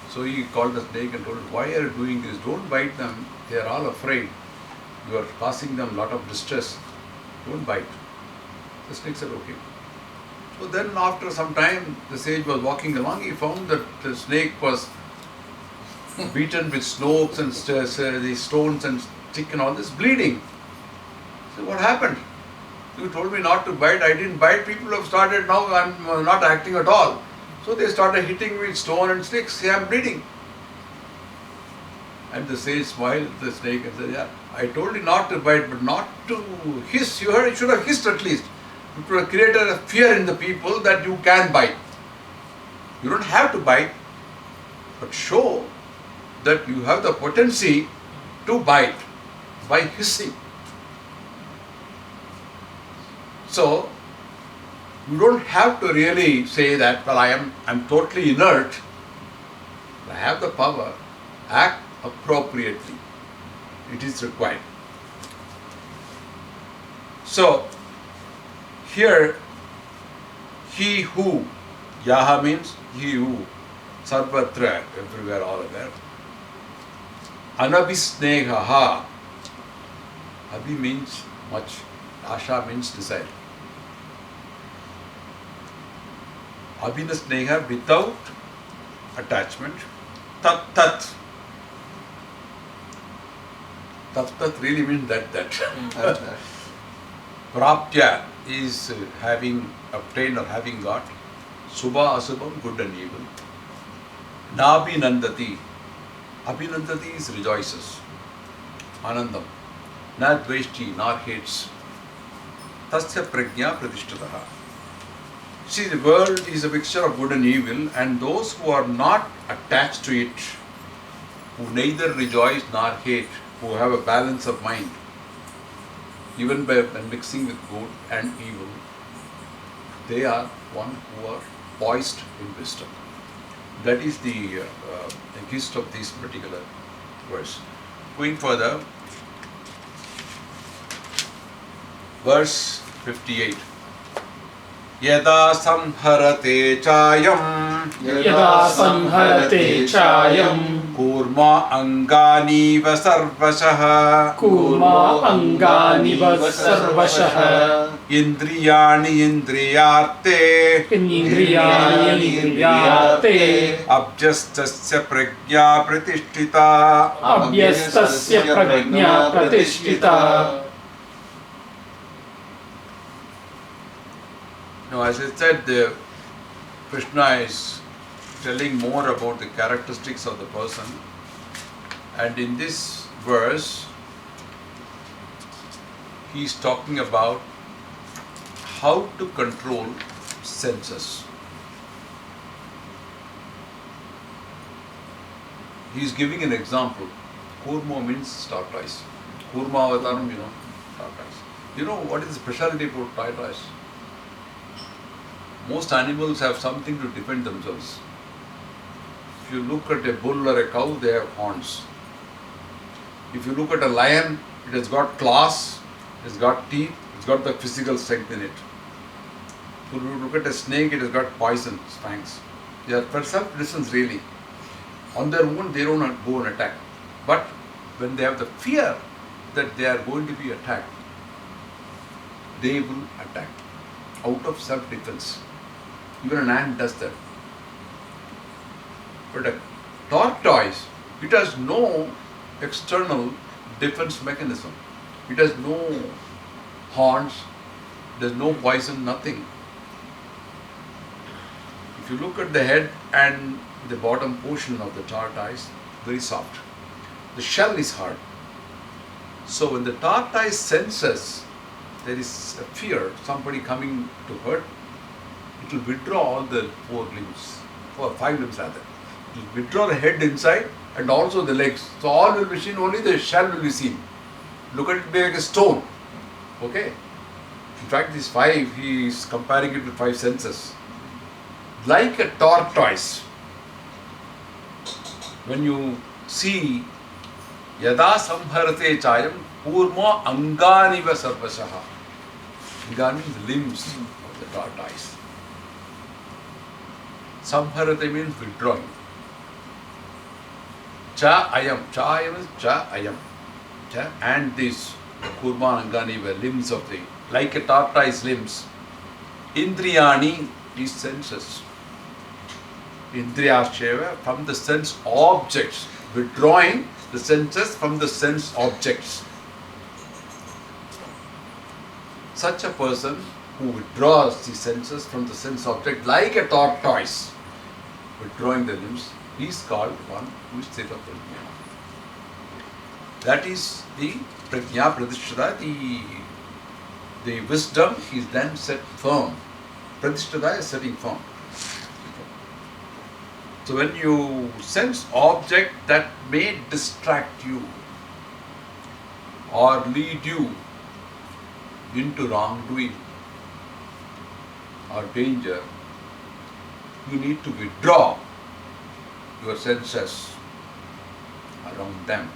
So he called the snake and told him, why are you doing this? Don't bite them. They are all afraid. You are causing them a lot of distress. Don't bite. The snake said, okay. So then after some time, the sage was walking along. He found that the snake was beaten with snakes and these stones and stick and all this, bleeding. So what happened? You told me not to bite, I didn't bite, people have started, now I'm not acting at all. So they started hitting me with stone and sticks, say I'm bleeding. And the sage smiled at the snake and said, yeah, I told you not to bite, but not to hiss. You should have hissed at least. You could have created a fear in the people that you can bite. You don't have to bite, but show that you have the potency to bite by hissing. So, you don't have to really say that, well, I'm totally inert. I have the power. Act appropriately. It is required. So, here, he who, yaha means he who, sarvatra, everywhere, all aware. Anabhisnehaha, abhi means much, asha means desire. Abhinasneha without attachment. Tat tat. Tat tat really means that. Praptya is having obtained or having got. Subha asubham, good and evil. Nabhinandati. Abhinandati is rejoices. Anandam. Na dveshti, nor hates. Tasya prajna pratishtataha. See, the world is a mixture of good and evil, and those who are not attached to it, who neither rejoice nor hate, who have a balance of mind, even by mixing with good and evil, they are one who are poised in wisdom. That is the gist of this particular verse. Going further, verse 58. Yada samharate chayam यदा संहरते चायं kurma angani va sarvashah kurma अंगानिव सर्वशः indriyani indriyarte इंद्रियाणि इंद्रियार्ते abjastasya prajna pratishtita. अभ्यस्तस्य प्रज्ञा प्रतिष्ठिता. Now, as I said, Krishna is telling more about the characteristics of the person, and in this verse, he is talking about how to control senses. He is giving an example. Kurma means tortoise. Kurma avataram, tortoise. You know what is the specialty about tortoise? Most animals have something to defend themselves. If you look at a bull or a cow, they have horns. If you look at a lion, it has got claws, it has got teeth, it's got the physical strength in it. If you look at a snake, it has got poison fangs. They are for self-defense really. On their own, they don't go and attack. But when they have the fear that they are going to be attacked, they will attack out of self-defense. Even an ant does that. But a tortoise, it has no external defense mechanism. It has no horns, there's no poison, nothing. If you look at the head and the bottom portion of the tortoise, very soft. The shell is hard. So when the tortoise senses there is a fear, somebody coming to hurt, it will withdraw all the 4 limbs, or 5 limbs rather. It will withdraw the head inside and also the legs. So all will be seen, only the shell will be seen. Look at it like a stone. Okay? In fact, these 5, he is comparing it with 5 senses. Like a tortoise, when you see yada samharate chayam kurma anganiva sarvashaha. Angani means limbs of the tortoise. Samharate means withdrawing. Cha ayam. Cha ayam is cha ayam. Cha and this kurma anganiva, limbs of the, like a tortoise limbs. Indriyani is senses. Indriyasheva, from the sense objects, withdrawing the senses from the sense objects. Such a person who withdraws the senses from the sense object like a tortoise, withdrawing the limbs, he is called one who is sthita prajna. That is the prajna pratishtata, the wisdom is then set firm. Pratishtata is setting firm. So when you sense object that may distract you or lead you into wrongdoing or danger, you need to withdraw your senses around them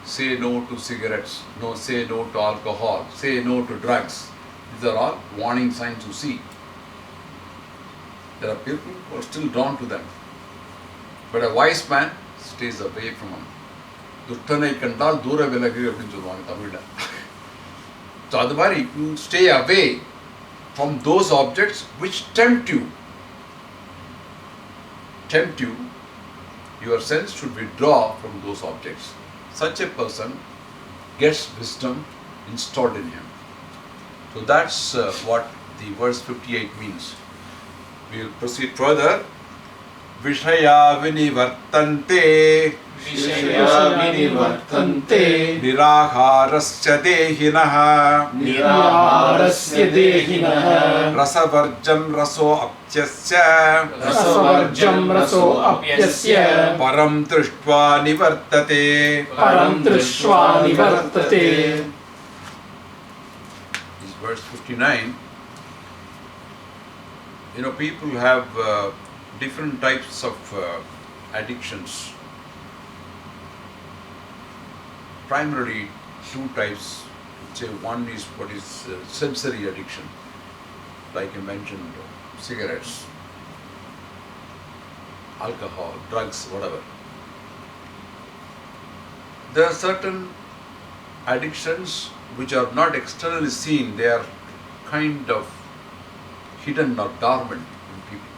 say no to cigarettes, no, say no to alcohol, say no to drugs. These are all warning signs you see. There are people who are still drawn to them. But a wise man stays away from them. துஷ்டனை கண்டால் தூர விலகு அப்படின்னு சொல்லுவாங்க தமிழ்ல. So அது மாதிரி you stay away from those objects which tempt you. Tempt you, your sense should withdraw from those objects. Such a person gets wisdom installed in him. So that's what the verse 58 means. We will proceed further. Vishaya vinivartante विषया विनिवर्तन्ते निराहारस्य देहिनः निराहारस्य देहिनः रसवर्जं रसोऽप्यस्य रसवर्जं रसोऽप्यस्य परं दृष्ट्वा निवर्तते परं दृष्ट्वा निवर्तते. This is verse 59. People have different types of addictions. Primarily two types. Say one is what is sensory addiction, like I mentioned, cigarettes, alcohol, drugs, whatever. There are certain addictions which are not externally seen, they are kind of hidden or dormant in people.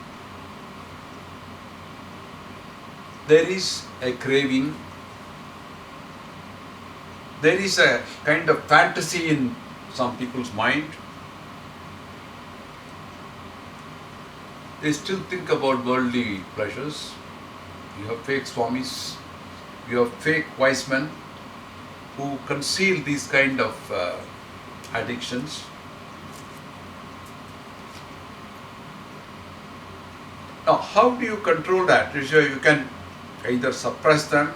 There is a craving, there is a kind of fantasy in some people's mind. They still think about worldly pleasures. You have fake swamis, you have fake wise men who conceal these kind of addictions. Now, how do you control that? You can either suppress them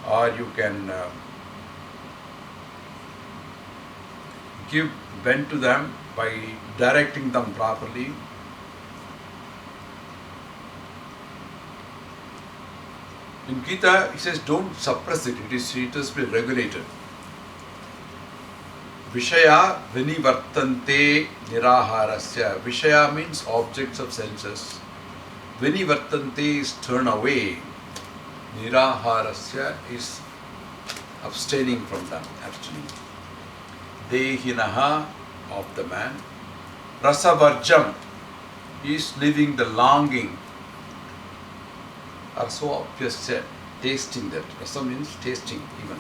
or you can give vent to them by directing them properly. In Gita, he says, don't suppress it. It has to be regulated. Vishaya vinivartante niraharasya. Vishaya means objects of senses. Vinivartante is turn away. Niraharasya is abstaining from them, abstaining. Dehinaha, of the man. Rasavarjam is leaving the longing. Arsoapyasya, tasting that. Rasa means tasting even.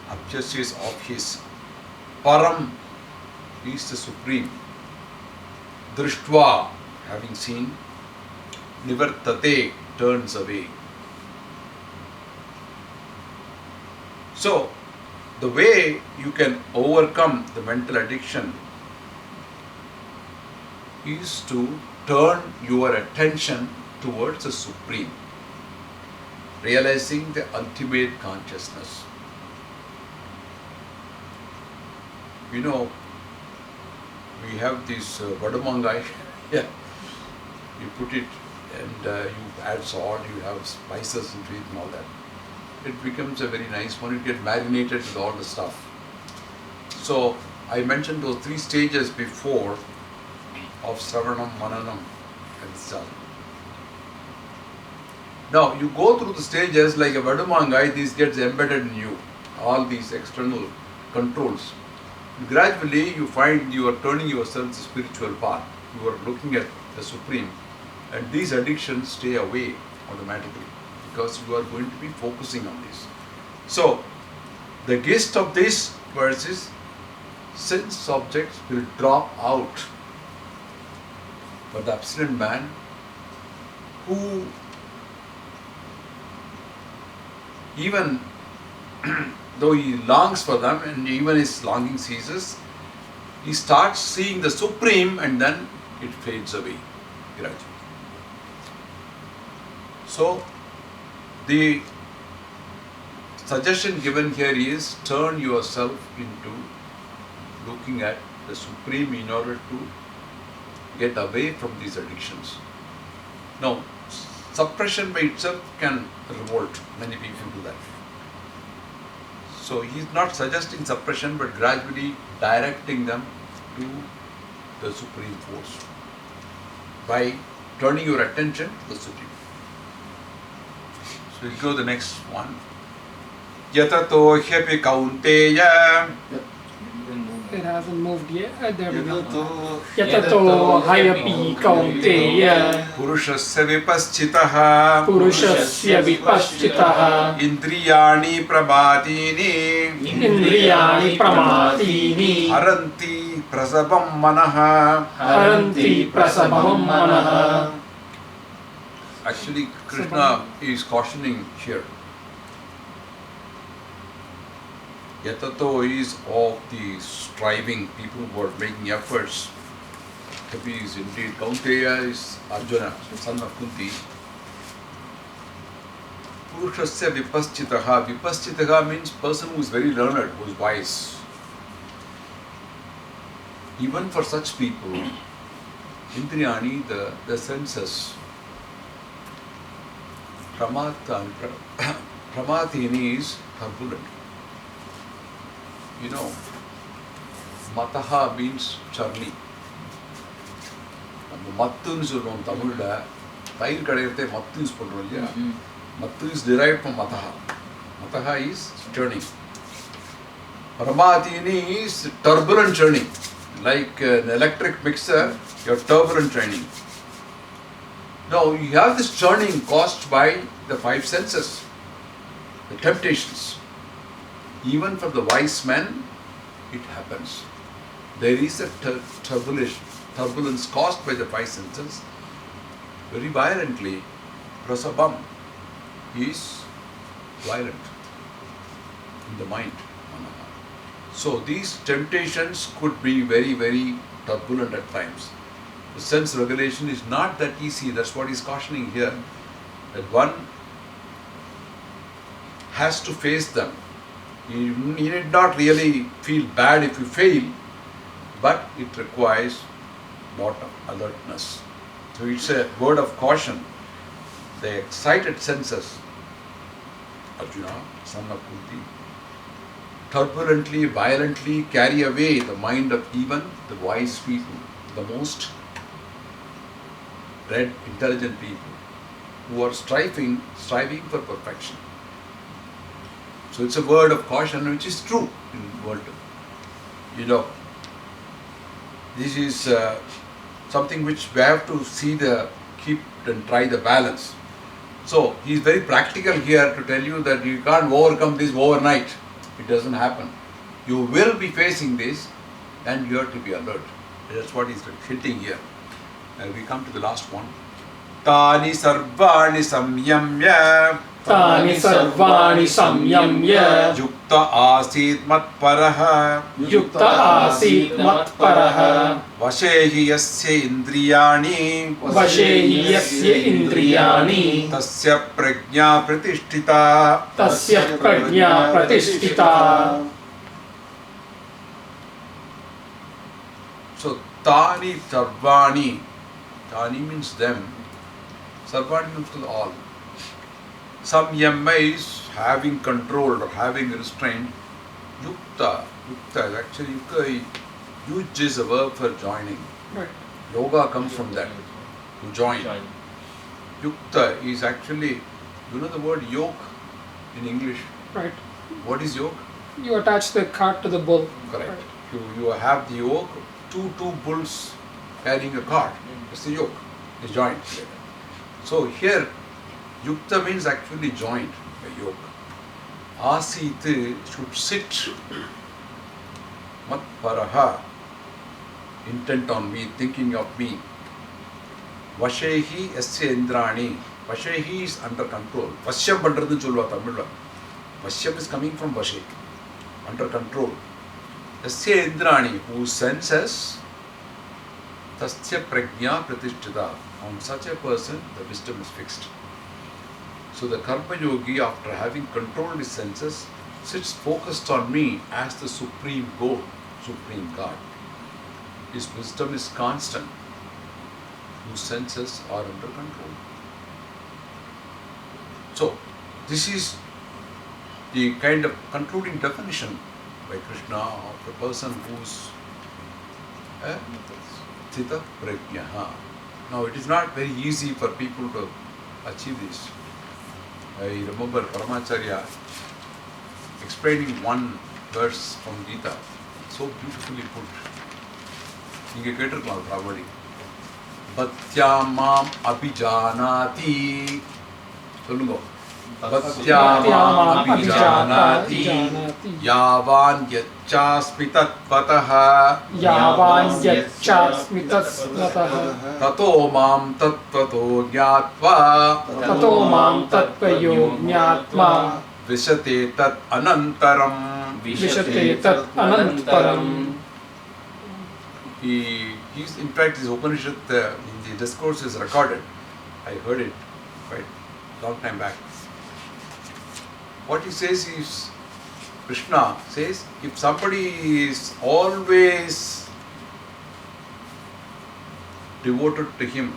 Apyasya is of his. Param is the supreme. Drishtva, having seen. Nivartate, turns away. So, the way you can overcome the mental addiction is to turn your attention towards the Supreme, realizing the ultimate consciousness. We have this vadamangai, yeah. You put it and you add salt, you have spices into it and all that. It becomes a very nice one. It gets marinated with all the stuff. So I mentioned those three stages before of Sravanam, Mananam and Sal. Now you go through the stages like a Vadumangai, this gets embedded in you, all these external controls. Gradually you find you are turning yourself to the spiritual path. You are looking at the Supreme, and these addictions stay away automatically because you are going to be focusing on this. So the gist of this verse is sense objects will drop out. But the abstinent man who even though he longs for them and even his longing ceases, he starts seeing the Supreme and then it fades away gradually. So the suggestion given here is turn yourself into looking at the Supreme in order to get away from these addictions. Now, suppression by itself can revolt. Many people do that. So he is not suggesting suppression but gradually directing them to the Supreme Force by turning your attention to the Supreme. So we go to the next one. Yatato hyapi kaunteya It hasn't moved yet. There we go. Yatato Yatato hayapi kaunteya Purushasya vipaschitaha purushasya vipaschitaha Indriyani pramatini indriyani pramatini Haranti prasabam manaha. haranti prasabham manaha. Actually, Krishna is cautioning here. Yatato is of the striving people who are making efforts. Kapi is indeed Kaunteya is Arjuna, son of Kunti. Purushasya vipaschitaha. Vipaschitaha means person who is very learned, who is wise. Even for such people, Indriyani, the senses, Pramatini is turbulent. You know, Mataha means churning. Mattuன்னு சொல்றோம் தமிழ்ல தயிர் கடையறதே மத்து use பண்றோம் இல்லையா மத்து is derived from Mataha. Mataha is churning. Pramatini is turbulent churning. Like an electric mixer, you have turbulent churning. Now you have this churning caused by the five senses, the temptations. Even for the wise men, it happens. There is a turbulence caused by the five senses. Very violently, prasabam is violent in the mind. So these temptations could be very, very turbulent at times. The sense regulation is not that easy. That's what he's cautioning here. That one has to face them. You need not really feel bad if you fail, but it requires a lot of alertness. So it's a word of caution. The excited senses, Arjuna, son of Kunti, turbulently, violently carry away the mind of even the wise people, the most read, intelligent people who are striving for perfection. So it's a word of caution which is true in world. You know, this is something which we have to keep and try the balance. So he is very practical here to tell you that you can't overcome this overnight. It doesn't happen. You will be facing this and you have to be alert. That's what he's hinting here. And we come to the last one. Tani sarvani samyamya Tani sarvani samyamya Yukta asit matparaha yukta asit matparaha Vashehi yasya indriyani vashehi yasya indriyani Tasya prajna pratishtita tasya prajna pratishtita. So Tani Sarvani. Tani means them. Sarvani means to all. Samyama is having control or having restraint. Yukta. Yukta is actually Yukta. Yuj is a verb for joining. Right. Yoga comes from that. To join. Yukta is actually, you know the word yoke in English? Right. What is yoke? You attach the cart to the bull. Correct. Right. You have the yoke, two bulls carrying a cart. It's the yoke. It's joined. So here, yukta means actually joined, a yoke. Asit should sit. Mat paraha, intent on me, thinking of me. Vashehi yasya indrani. Vashehi is under control. Vashyam pandradhu solva Tamil. Vashyam is coming from Vashe, under control. Yasya indrani, whose senses, tasya prajna pratishtita. On such a person, the wisdom is fixed. So the Karma Yogi, after having controlled his senses, sits focused on me as the supreme goal, supreme God. His wisdom is constant, whose senses are under control. So, this is the kind of concluding definition by Krishna of the person who's Sthita Prajnaha. Now it is not very easy for people to achieve this. I remember Paramacharya explaining one verse from Gita, so beautifully put. நீங்க கேட்டிருக்கலாம் probably. Bhatia மாம் அபிஜானாதி சொல்லுங்க. பத்யா மாம் அபிஜானாதி யாவான் யச்சாஸ்மி தத்வதः यावान् यच्चास्मि तत्त्वतः ததோ மாம் தத்வதோ ஞாத்வா ततो मां तत्त्वयो ज्ञात्वा விஷதே தத் அனந்தரம். विशते तत् अनन्तरम्. He's in fact his Upanishad in the discourse is recorded. I heard it quite long time back. What he says is, Krishna says, if somebody is always devoted to him,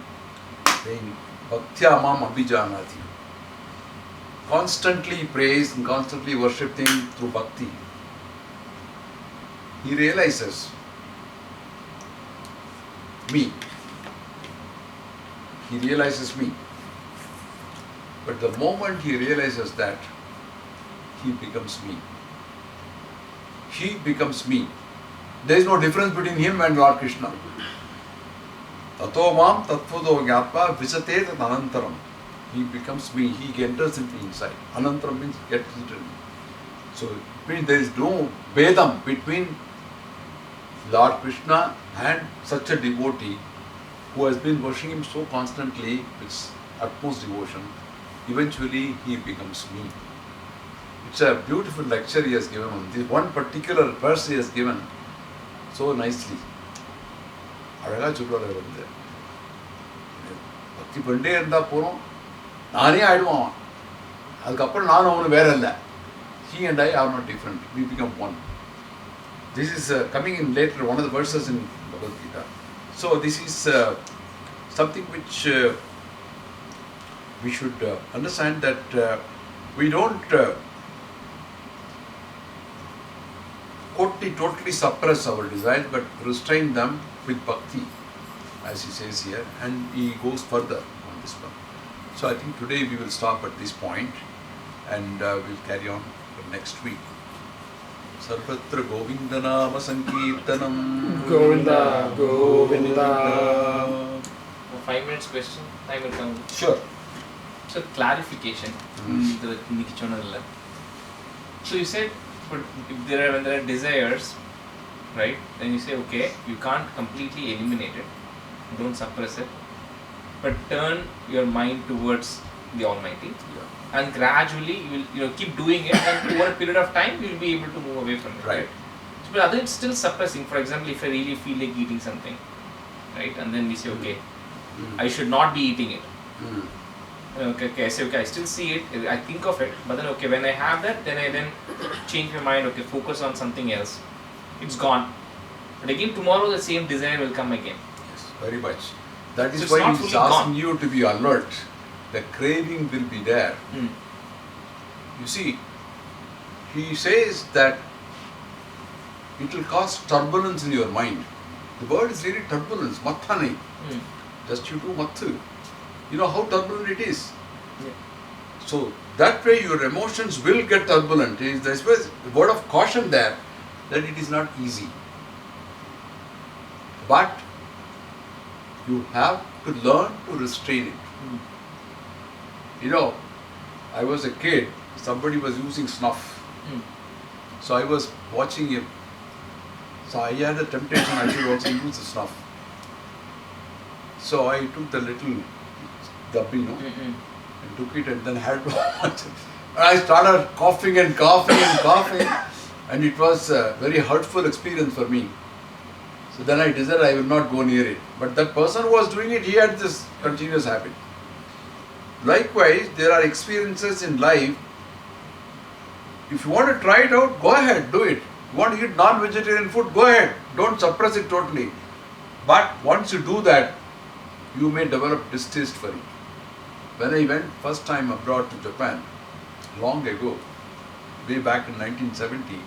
saying Bhaktya Mam Abhijanati, constantly praise and constantly worship him through bhakti, he realizes me. He realizes me. But the moment he realizes that, he becomes me. He becomes me. There is no difference between him and Lord Krishna. Tato mam tattvudo gyatva visate tat anantaram. He becomes me. He enters into inside. Anantaram means gets into me. So it means there is no vedam between Lord Krishna and such a devotee who has been worshipping him so constantly with utmost devotion. Eventually he becomes me. It's a beautiful lecture he has given on this one particular verse he has given so nicely. அழகா சொல்றாரு வந்து பக்தி பண்ணிட்டே இருந்தா போறோம், நானே ஆயிடுவான். அதுக்கப்புறம் நானும் அவனு வேற இல்லை. He and I are not different. We become one. This is coming in later, one of the verses in Bhagavad Gita. So this is something which we should understand, that we don't totally suppress our desires, but restrain them with bhakti, as he says here, and he goes further on this one. So I think today we will stop at this point and we'll carry on for next week. Sarvatra Govinda Nama Sankirtanam. Govinda, Govinda. 5 minutes question, I will come. Sure. So clarification. So you said, but when there are desires, right? Then you say, okay, you can't completely eliminate it, don't suppress it, but turn your mind towards the Almighty. Yeah. And gradually you will keep doing it, and over a period of time you will be able to move away from it. Right. So, but other it's still suppressing. For example, if I really feel like eating something, right, and then we say, okay, I should not be eating it. Okay, I say, okay, I still see it, I think of it, but then okay, when I have that, then I change my mind, okay, focus on something else. It's gone. But again, tomorrow the same desire will come again. Yes, very much. That is So it's why not he's fully asking gone. you to be alert. The craving will be there. You see, he says that it will cause turbulence in your mind. The word is really turbulence, mathani. Just you do mathu. You know how turbulent it is. Yeah. So that way your emotions will get turbulent. There's a word of caution there that it is not easy. But you have to learn to restrain it. You know, I was a kid, somebody was using snuff. So I was watching him. So I had a temptation, I should also use the snuff. So I took the little gubby, and took it and then had to watch it. And I started coughing and coughing and coughing, and it was a very hurtful experience for me. So then I decided I will not go near it. But that person who was doing it, he had this continuous habit. Likewise, there are experiences in life. If you want to try it out, go ahead, do it. You want to eat non-vegetarian food, go ahead. Don't suppress it totally. But once you do that, you may develop distaste for it. When I went first time abroad to Japan, long ago, way back in 1970,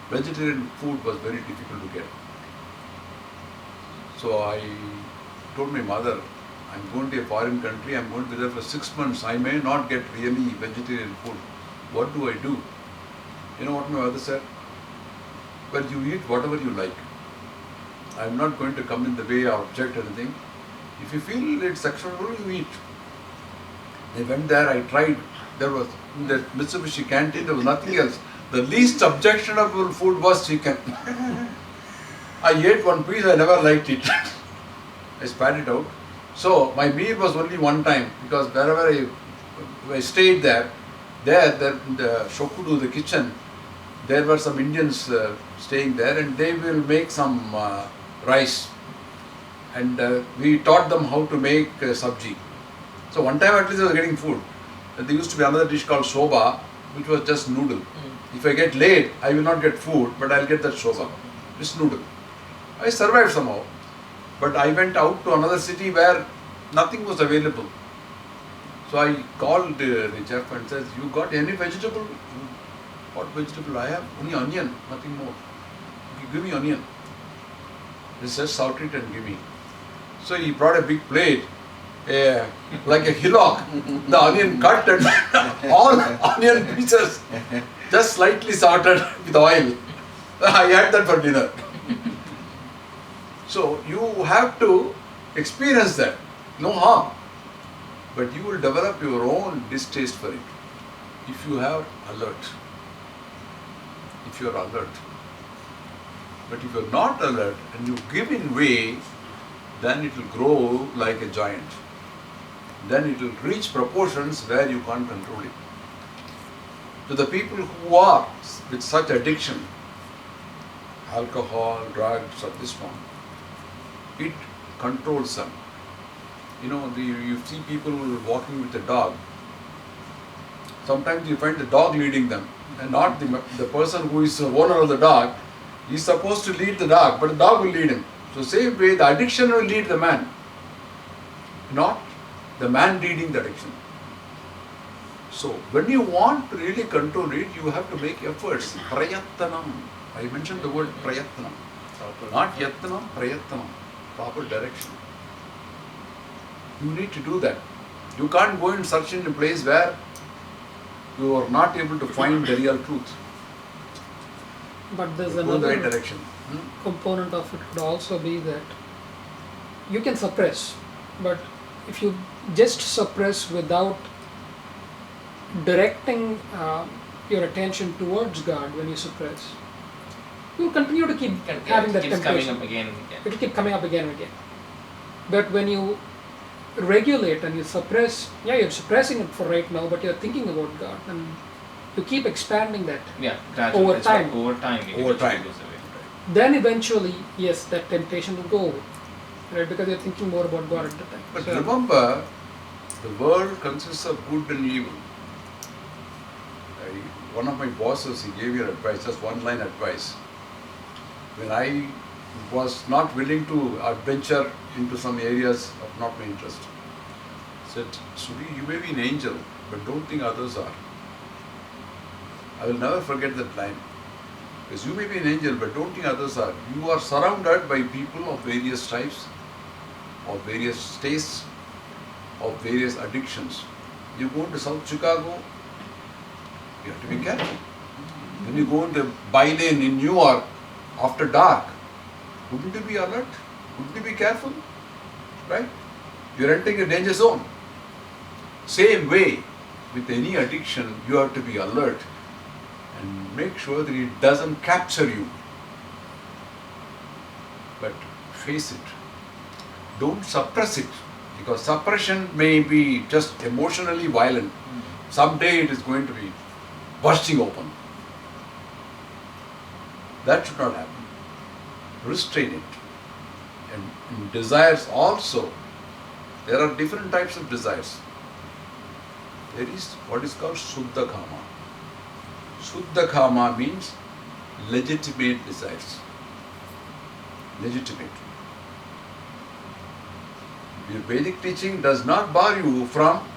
vegetarian food was very difficult to get. So I told my mother, I'm going to a foreign country, I'm going to be there for 6 months, I may not get really vegetarian food. What do I do? You know what my mother said? Well, you eat whatever you like. I'm not going to come in the way or object anything. If you feel it's acceptable, you eat. They went there, I tried. There was, in the Mitsubishi canteen, there was nothing else. The least objectionable food was chicken. I ate one piece, I never liked it. I spat it out. So my meal was only one time, because wherever I stayed there in the Shokudu, the kitchen, there were some Indians staying there, and they will make some rice. And we taught them how to make sabji. So one time at least I was getting food. And there used to be another dish called soba, which was just noodle. If I get late, I will not get food, but I'll get that soba. Just noodle. I survived somehow. But I went out to another city where nothing was available. So I called the chef and says, you got any vegetable? What vegetable? I have only onion, nothing more. Give me onion. He says, salt it and give me. So he brought a big plate, like a hillock, the onion cut and all onion pieces, just slightly salted with oil. I had that for dinner. So you have to experience that, no harm. But you will develop your own distaste for it if you have alert. If you are alert. But if you are not alert and you give in way, then it will grow like a giant. Then it will reach proportions where you can't control it. To the people who are with such addiction, alcohol, drugs, or this one, it controls them. You know, you see people walking with a dog. Sometimes you find the dog leading them, and not the person who is the owner of the dog. He is supposed to lead the dog, but the dog will lead him. So same way, the addiction will lead the man, not the man leading the addiction. So when you want to really control it, you have to make efforts. Prayattanam. I mentioned the word prayattanam. Not yattanam, prayattanam. Proper direction. You need to do that. You can't go and search in a place where you are not able to find the real truth. But there's Go in the right another direction. component of it could also be that you can suppress, but if you just suppress without directing your attention towards God when you suppress, you will continue to keep having that keeps temptation. coming up again and again. It will keep coming up again and again. But when you regulate and you suppress, you're suppressing it for right now, but you're thinking about God, and you keep expanding that. Yeah, gradually. Over That's what- time. Over time. it Over eventually time. goes away. Then eventually, yes, that temptation will go away, right? Because you're thinking more about God at the time. But So- remember, the world consists of good and evil. One of my bosses, he gave me advice, just one line advice. When I was not willing to adventure into some areas of not my interest, said, Suri, you may be an angel, but don't think others are. I will never forget that line. Because you may be an angel, but don't think others are. You are surrounded by people of various types, of various tastes, of various addictions. You go into South Chicago, you have to be careful. When you go into by-lane in New York after dark, wouldn't you be alert? Wouldn't you be careful? Right? You're entering a danger zone. Same way, with any addiction, you have to be alert and make sure that it doesn't capture you. But face it. Don't suppress it, because suppression may be just emotionally violent. Someday it is going to be bursting open. That should not happen. Restrain it. And in desires also, there are different types of desires. There is what is called Shuddha Kama. Shuddha Kama means legitimate desires. Legitimate. Your Vedic teaching does not bar you from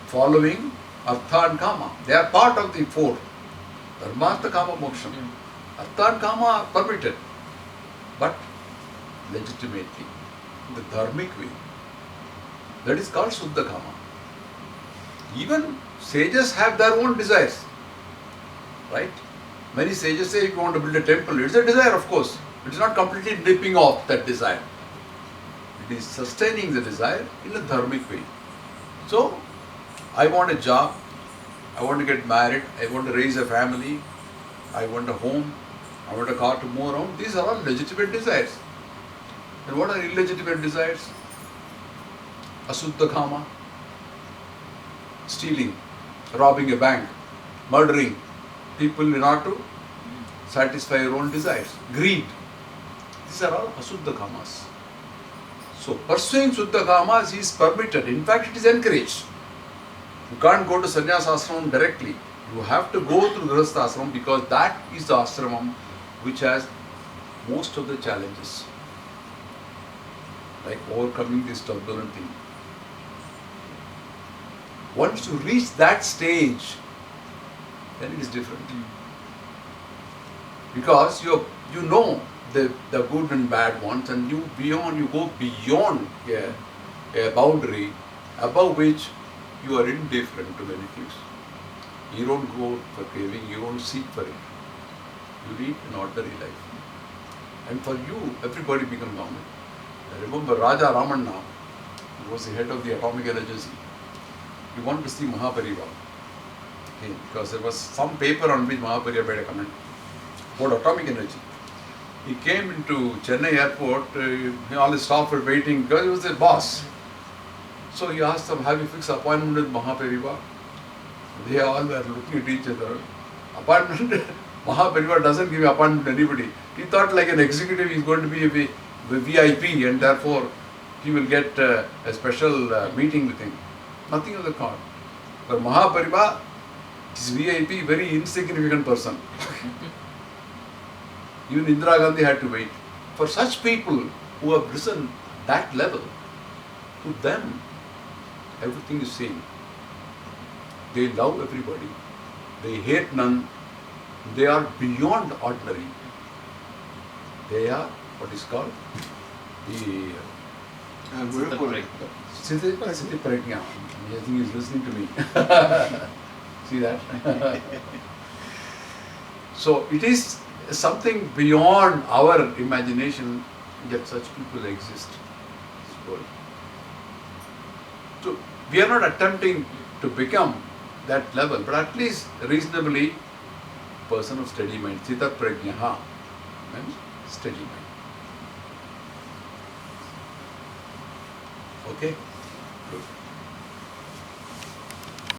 following Artha and Kama. They are part of the four. Dharmartha kama moksham. Artha and kama are permitted, but legitimately, in the dharmic way. That is called Suddha kama. Even sages have their own desires, right? Many sages say if you want to build a temple, it's a desire, of course. It is not completely nipping off that desire. It is sustaining the desire in a dharmic way. So, I want a job, I want to get married, I want to raise a family, I want a home, I want a car to move around. These are all legitimate desires. And what are illegitimate desires? Asuddha kama, stealing, robbing a bank, murdering people in order to satisfy your own desires. Greed. These are all Asuddha kamas. So pursuing Suddha kamas is permitted. In fact, it is encouraged. You can't go to sannyasa ashramam directly. You have to go through Grihastha ashramam because that is the ashramam which has most of the challenges. Like overcoming this turbulent thing. Once you reach that stage, then it is different. Because you know the good and bad ones, and you go beyond a boundary above which you are indifferent to many things. You don't go for craving, you don't seek for it. You lead an ordinary life. And for you, everybody becomes normal. I remember Raja Ramanna, who was the head of the Atomic Energy. He wanted to see Mahapariva. Okay, because there was some paper on which Mahapariva made a comment about atomic energy. He came into Chennai airport, all his staff were waiting because he was the boss. So he asked them, have you fixed appointment with Mahapariva? They all were looking at each other. Appointment? Mahapariva doesn't give appointment to anybody. He thought like an executive is going to be a VIP and therefore he will get a special meeting with him. Nothing of the kind. For Mahapariva, is VIP, very insignificant person. Even Indira Gandhi had to wait. For such people who have risen that level, to them, everything is same. They love everybody. They hate none. They are beyond ordinary. They are what is called the Siddhi Prajna. I think he is listening to me. See that? So it is something beyond our imagination that such people exist in this world. So we are not attempting to become that level, but at least reasonably person of steady mind. Sthita prajnaha means steady mind. Okay? Good.